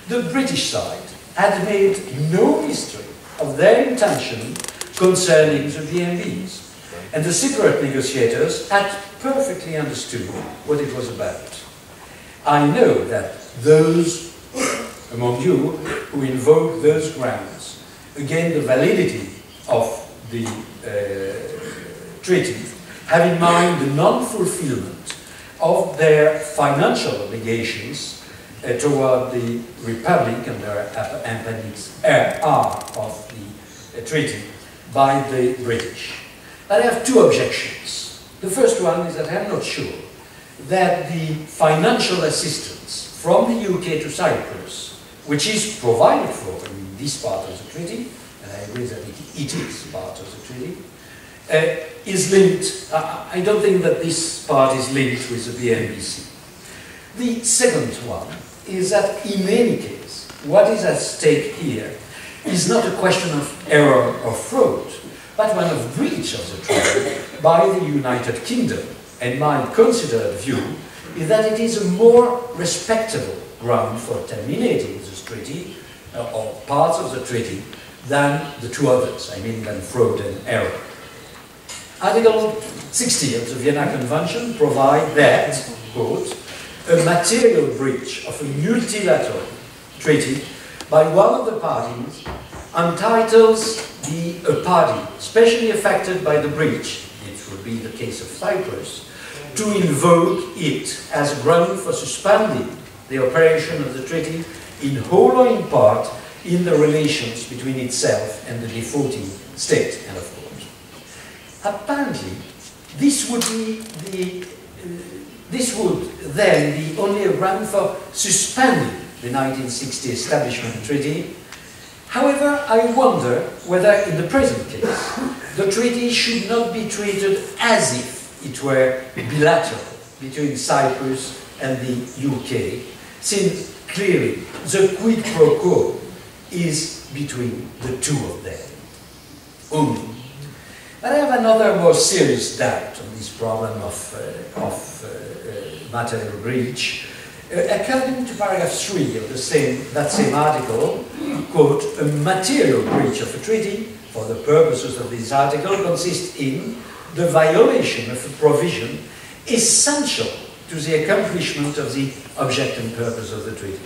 The British side had made no mystery of their intention concerning the BMBs, and the separate negotiators had perfectly understood what it was about. I know that those among you who invoke those grounds against the validity of the treaty have in mind the non-fulfillment of their financial obligations toward the Republic under Appendix R of the treaty by the British. But I have two objections. The first one is that I am not sure that the financial assistance from the UK to Cyprus, which is provided for in this part of the treaty, and I agree that it is part of the treaty, is linked. I don't think that this part is linked with the BNBC. The second one is that in any case, what is at stake here is not a question of error or fraud, but one of breach of the treaty by the United Kingdom. And my considered view is that it is a more respectable ground for terminating this treaty, or parts of the treaty, than the two others, I mean than fraud and error. Article 60 of the Vienna Convention provides that, quote, a material breach of a multilateral treaty by one of the parties entitles a party specially affected by the breach, it would be the case of Cyprus, to invoke it as a ground for suspending the operation of the treaty in whole or in part in the relations between itself and the defaulting state, end of quote. Apparently, this would then be only a ground for suspending the 1960 Establishment Treaty. However, I wonder whether in the present case, the treaty should not be treated as if it were bilateral between Cyprus and the UK, since clearly the quid pro quo is between the two of them only. But I have another more serious doubt on this problem of material breach. According to paragraph 3 of that same article, quote, a material breach of a treaty for the purposes of this article consists in the violation of a provision essential to the accomplishment of the object and purpose of the treaty.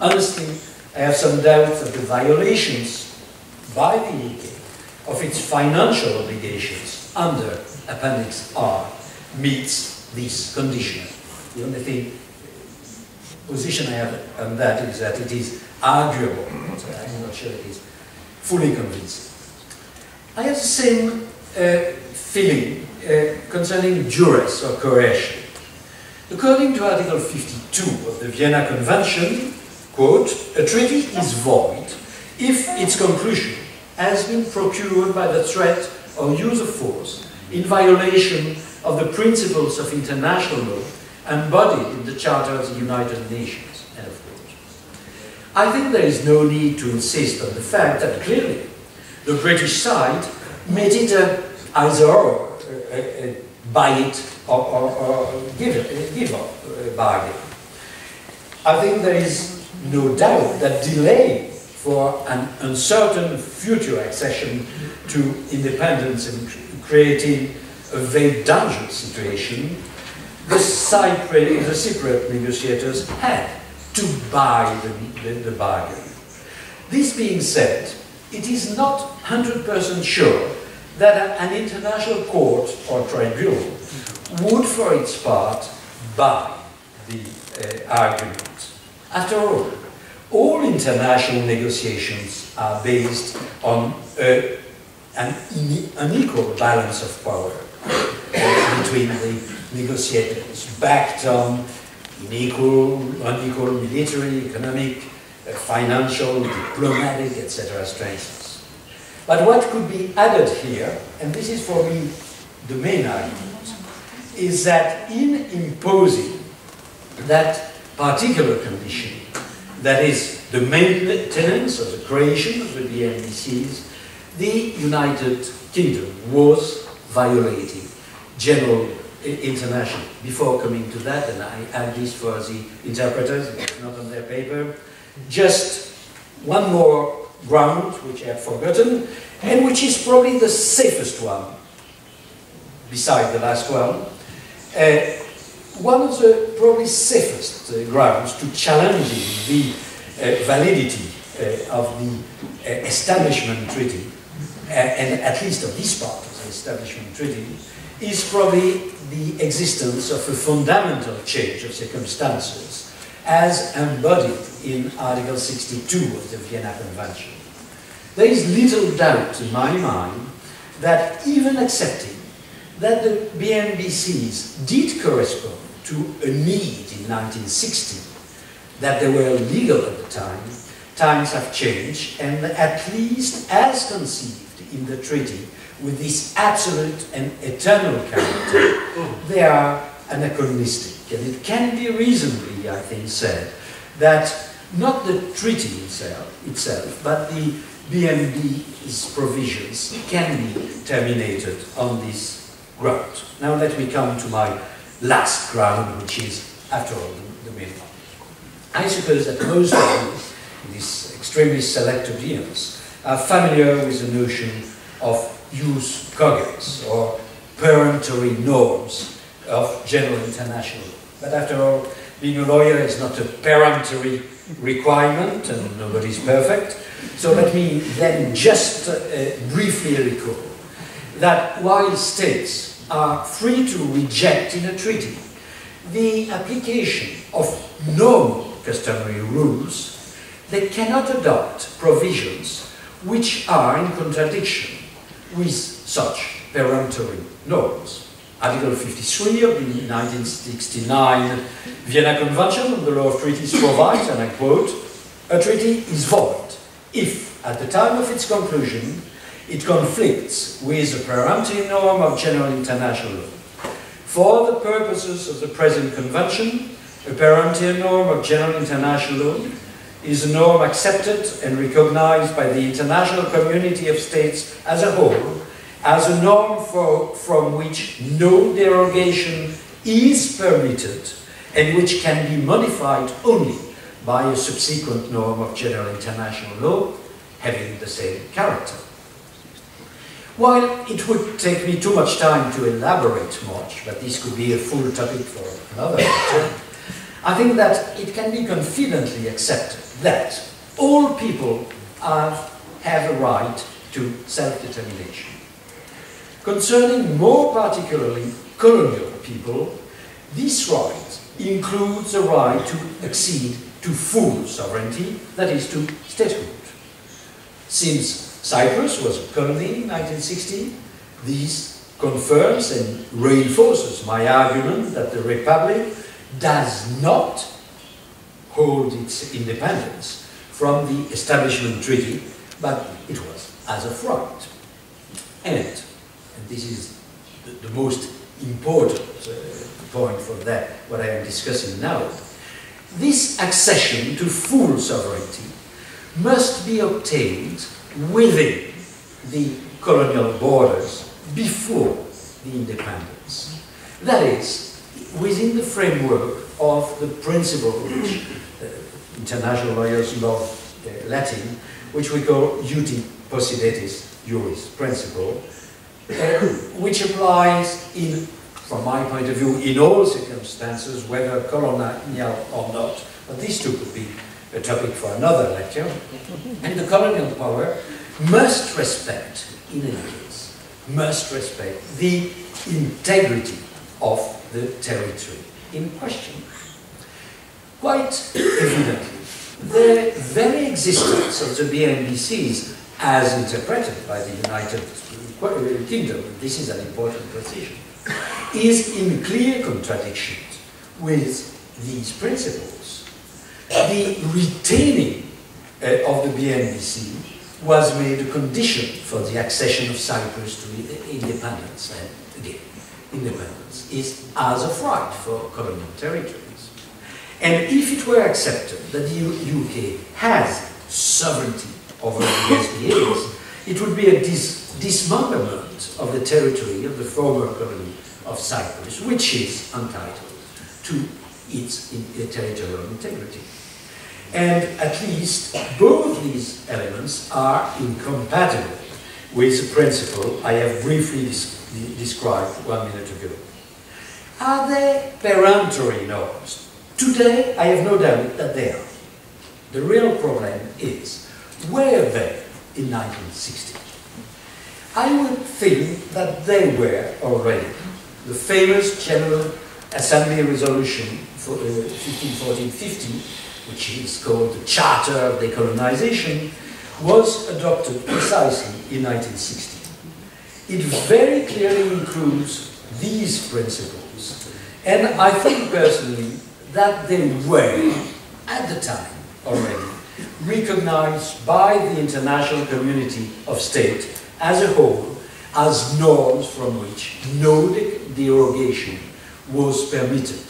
Honestly, I have some doubts that the violations by the UK of its financial obligations under Appendix R meets this condition. The only position I have on that is that it is arguable, so I'm not sure it is fully convincing. I have the same feeling concerning duress or coercion. According to Article 52 of the Vienna Convention, quote, a treaty is void if its conclusion has been procured by the threat or use of force in violation of the principles of international law embodied in the Charter of the United Nations, end of quote. I think there is no need to insist on the fact that clearly the British side made it either or, buy it or give up bargain. I think there is no doubt that delay for an uncertain future accession to independence and creating a very dangerous situation, the separate negotiators had to buy the bargain. This being said, it is not 100% sure that an international court or tribunal would, for its part, by the argument. After all international negotiations are based on an unequal balance of power between the negotiators, backed on unequal military, economic, financial, diplomatic, etc. strengths. But what could be added here, and this is for me the main argument, is that in imposing that particular condition, that is the maintenance or the creation of the BMBCs, the United Kingdom was violating general international. Before coming to that, and I add this for the interpreters, it's not on their paper, just one more ground which I have forgotten, and which is probably the safest one, beside the last one. One of the probably safest grounds to challenging the validity of the Establishment Treaty, and at least of this part of the Establishment Treaty, is probably the existence of a fundamental change of circumstances as embodied in Article 62 of the Vienna Convention. There is little doubt in my mind that even accepting that the BMBCs did correspond to a need in 1960, that they were legal at the time, times have changed, and at least as conceived in the treaty, with this absolute and eternal character, they are anachronistic. And it can be reasonably, I think, said that not the treaty itself, but the BMB's provisions can be terminated on this ground. Now let me come to my last ground, which is, after all, the main one. I suppose that most of you, in this extremely select audience, are familiar with the notion of jus cogens, or peremptory norms of general international law. But after all, being a lawyer is not a peremptory requirement, and nobody's perfect. So let me then just briefly recall that while states are free to reject in a treaty the application of normal customary rules, they cannot adopt provisions which are in contradiction with such peremptory norms. Article 53 of the 1969 Vienna Convention on the Law of Treaties provides, and I quote, "A treaty is void if, at the time of its conclusion, it conflicts with a peremptory norm of general international law. For the purposes of the present convention, a peremptory norm of general international law is a norm accepted and recognized by the international community of states as a whole as a norm from which no derogation is permitted and which can be modified only by a subsequent norm of general international law having the same character." While it would take me too much time to elaborate much, but this could be a full topic for another lecture, I think that it can be confidently accepted that all people have a right to self-determination. Concerning more particularly colonial people, this right includes a right to accede to full sovereignty, that is, to statehood. Since Cyprus was a colony in 1960, this confirms and reinforces my argument that the Republic does not hold its independence from the Establishment Treaty, but it was as of right. And this is the most important point for that, what I am discussing now, this accession to full sovereignty must be obtained within the colonial borders before the independence. That is, within the framework of the principle which international lawyers love Latin, which we call iuti possidetis juris principle, which applies from my point of view, in all circumstances, whether colonial or not. But these two could be a topic for another lecture. And the colonial power must respect, in any case, must respect the integrity of the territory. in question. Quite evidently, the very existence of the BNBCs as interpreted by the United Kingdom, this is an important precision, is in clear contradiction with these principles. The retaining of the BNBC was made a condition for the accession of Cyprus to independence. And again, independence is as of right for colonial territories. And if it were accepted that the UK has sovereignty over the SBAs, it would be a dismemberment of the territory of the former colony of Cyprus, which is entitled to its territorial integrity. And at least both these elements are incompatible with the principle I have briefly described 1 minute ago. Are there peremptory norms? Today, I have no doubt that they are. The real problem is, were they in 1960? I would think that they were already. The famous General Assembly Resolution 1514-50, which is called the Charter of Decolonization, was adopted precisely in 1960. It very clearly includes these principles, and I think personally that they were, at the time already, recognized by the international community of states as a whole as norms from which no derogation was permitted.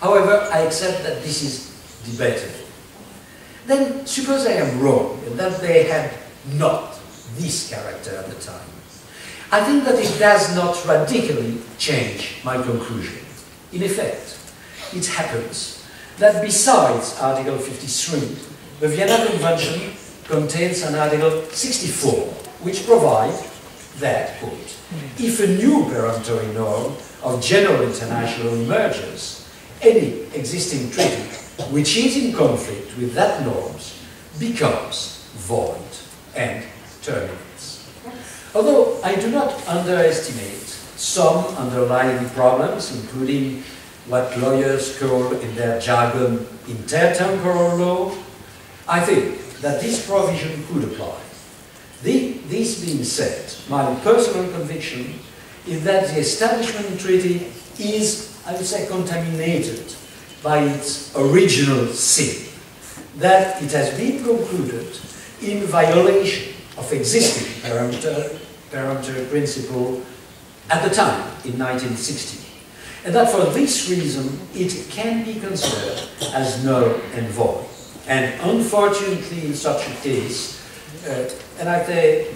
However, I accept that this is debatable. Then suppose I am wrong and that they had not this character at the time. I think that it does not radically change my conclusion. In effect, it happens that besides Article 53, the Vienna Convention contains an Article 64, which provides that, quote, if a new peremptory norm of general international emerges, any existing treaty which is in conflict with that norms becomes void and terminates. Although I do not underestimate some underlying problems, including what lawyers call in their jargon intertemporal law, I think that this provision could apply. This being said, my personal conviction is that the Establishment Treaty is, I would say, contaminated by its original sin, that it has been concluded in violation of existing peremptory principle at the time, in 1960. And that for this reason, it can be considered as null and void. And unfortunately, in such a case, and I say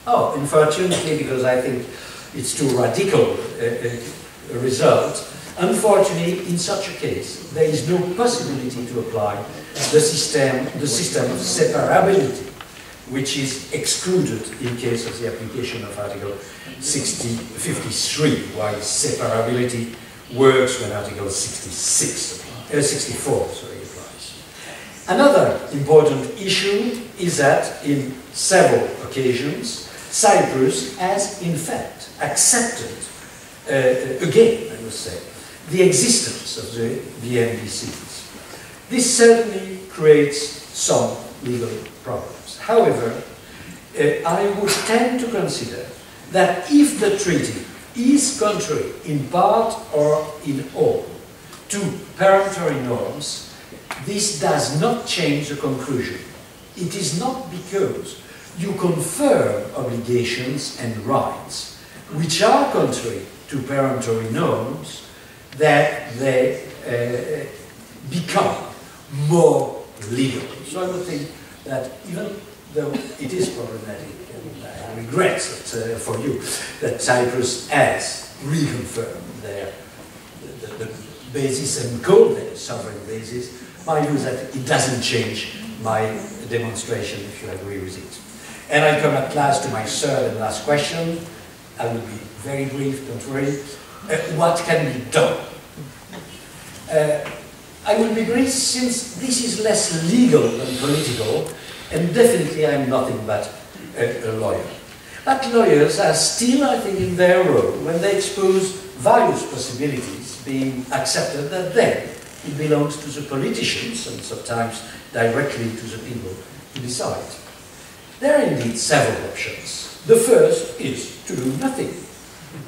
unfortunately, because I think it's too radical a result, unfortunately, in such a case, there is no possibility to apply the system of separability, which is excluded in case of the application of Article 53, while separability works when Article 64 applies. Another important issue is that in several occasions, Cyprus has in fact accepted, again I must say, the existence of the BNBCs. This certainly creates some legal problems. However, I would tend to consider that if the treaty is contrary in part or in all to peremptory norms, this does not change the conclusion. It is not because you confirm obligations and rights which are contrary to peremptory norms that they become more legal. So I would think that even though it is problematic, and I regret that, for you that Cyprus has reconfirmed the basis and called their sovereign basis, my view is that it doesn't change my demonstration if you agree with it. And I come at last to my third and last question. I will be very brief, don't worry. What can be done? I will be brief since this is less legal than political, and definitely I am nothing but a lawyer. But lawyers are still, I think, in their role when they expose various possibilities, being accepted that then it belongs to the politicians, and sometimes directly to the people, to decide. There are indeed several options. The first is to do nothing.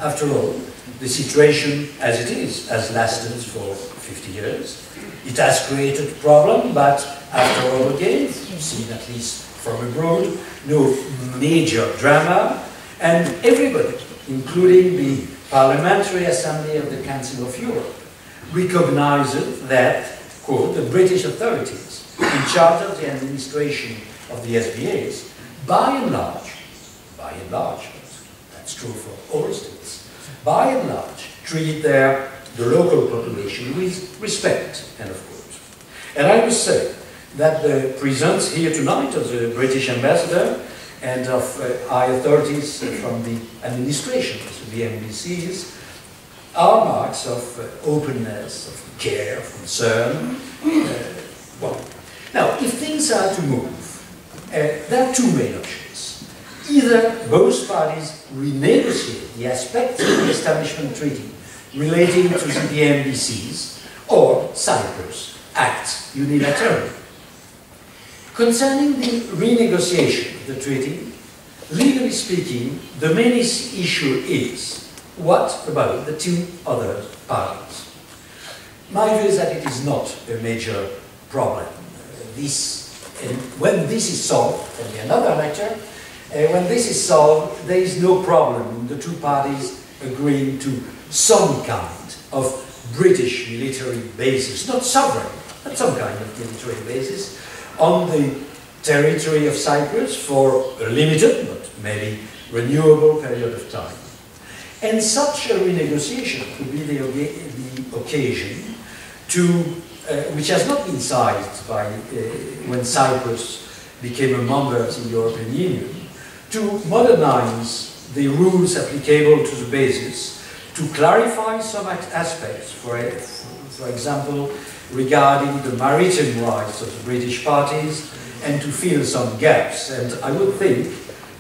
After all, the situation as it is has lasted for 50 years. It has created a problem, but after all again, seen at least from abroad, no major drama, and everybody, including the Parliamentary Assembly of the Council of Europe, recognizes that, quote, the British authorities in charge of the administration of the SBAs, by and large, that's true for all states, by and large, treat the local population with respect, end of quote. And I must say that the presence here tonight of the British ambassador and of high authorities from the administration of the MBCs are marks of openness, of care, of concern. Well, now, if things are to move, there are two main options. Either both parties renegotiate the aspects of the Establishment Treaty relating to the MBCs, or Cyprus acts unilaterally. Concerning the renegotiation of the treaty, legally speaking, the main issue is, what about the two other parties? My view is that it is not a major problem. When this is solved, there'll be another lecture, when this is solved, there is no problem in the two parties agreeing to some kind of British military basis, not sovereign, but some kind of military basis, on the territory of Cyprus for a limited, but maybe renewable period of time. And such a renegotiation could be the occasion to, which has not been sized by when Cyprus became a member of the European Union, to modernize the rules applicable to the basis, to clarify some aspects, for example, regarding the maritime rights of the British parties, and to fill some gaps. And I would think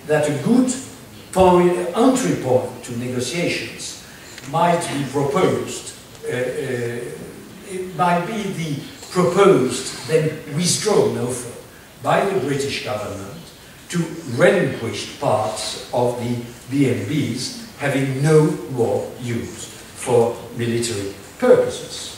that a good entry point to negotiations might be proposed, it might be the proposed, then withdrawn offer by the British government to relinquish parts of the BNBs having no more use for military purposes.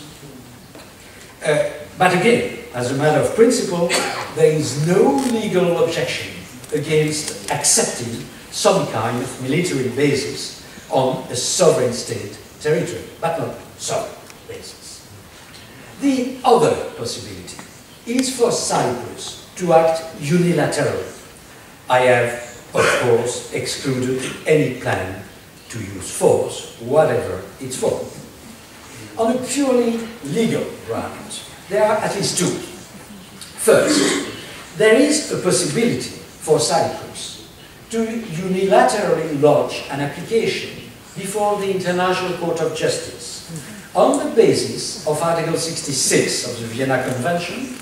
But again, as a matter of principle, there is no legal objection against accepting some kind of military basis on a sovereign state territory, but not sovereign basis. The other possibility is for Cyprus to act unilaterally. I have, of course, excluded any plan to use force, whatever its form. On a purely legal ground, there are at least two. First, there is a possibility for Cyprus to unilaterally lodge an application before the International Court of Justice on the basis of Article 66 of the Vienna Convention,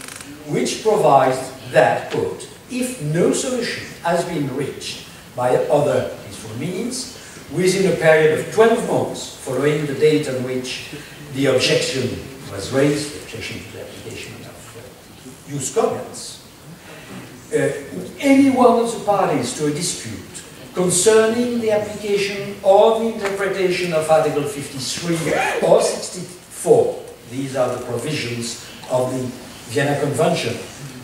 which provides that, quote, if no solution has been reached by other peaceful means, within a period of 12 months following the date on which the objection was raised, the objection to the application of use covenants, any one of the parties to a dispute concerning the application or the interpretation of Article 53 or 64, these are the provisions of the Vienna Convention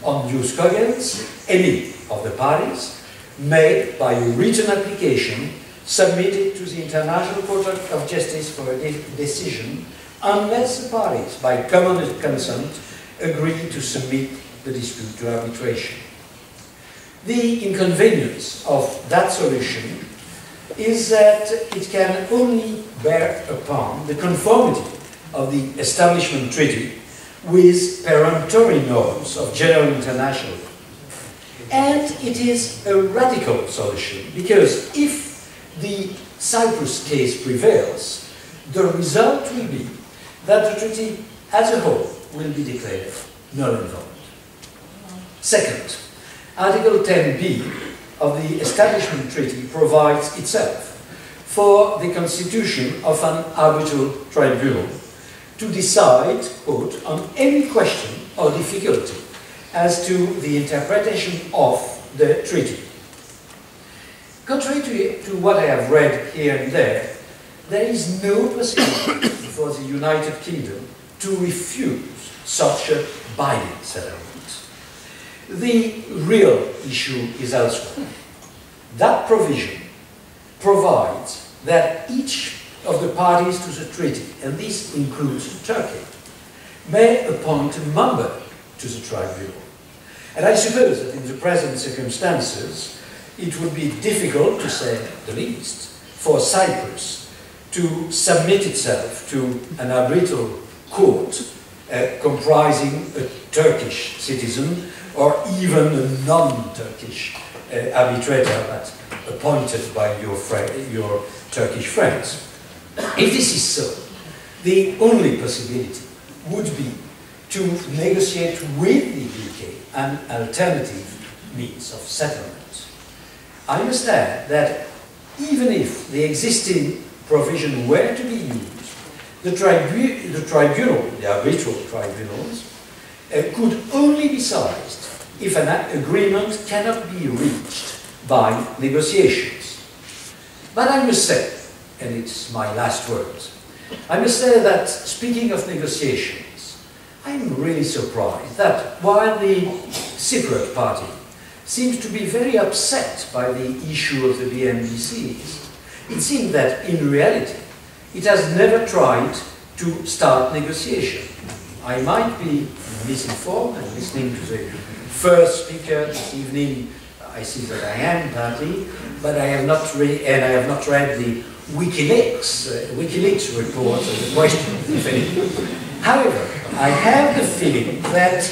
on use covenants, any of the parties may, by a written application, submit it to the International Court of Justice for a decision, unless the parties, by common consent, agree to submit the dispute to arbitration. The inconvenience of that solution is that it can only bear upon the conformity of the Establishment Treaty with peremptory norms of general international law. And it is a radical solution, because if the Cyprus case prevails, the result will be that the treaty as a whole will be declared null and void. Second, Article 10b of the Establishment Treaty provides itself for the constitution of an arbitral tribunal to decide, quote, on any question or difficulty as to the interpretation of the treaty. Contrary to what I have read here and there is no possibility for the United Kingdom to refuse such a binding settlement. The real issue is elsewhere. That provision provides that each of the parties to the treaty, and this includes Turkey, may appoint a member to the tribunal. And I suppose that in the present circumstances, it would be difficult, to say the least, for Cyprus to submit itself to an arbitral court comprising a Turkish citizen or even a non-Turkish arbitrator but appointed by your Turkish friends. If this is so, the only possibility would be to negotiate with the UK an alternative means of settlement. I must add that even if the existing provision were to be used, the tribunal, the arbitral tribunals, could only be sized if an agreement cannot be reached by negotiations. But I must say, and it's my last words, I must say that speaking of negotiations, I'm really surprised that while the Cypriot party seems to be very upset by the issue of the BMDCs, it seems that in reality it has never tried to start negotiation. I might be misinformed, and listening to the first speaker this evening, I see that I am partly, but I have not read the WikiLeaks report of the question, if any. However, I have the feeling that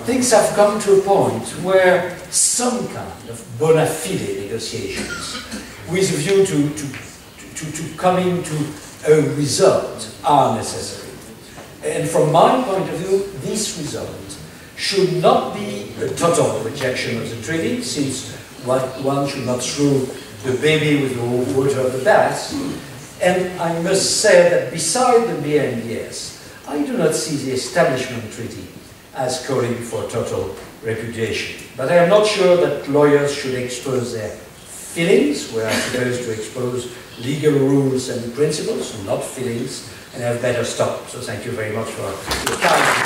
things have come to a point where some kind of bona fide negotiations with a view to coming to a result are necessary. And from my point of view, this result should not be a total rejection of the treaty, since one should not throw the baby with the water of the bath. And I must say that beside the BNDS, I do not see the Establishment Treaty as calling for total repudiation. But I am not sure that lawyers should expose their feelings. We are supposed to expose legal rules and principles, not feelings, and have better stop. So thank you very much for your time.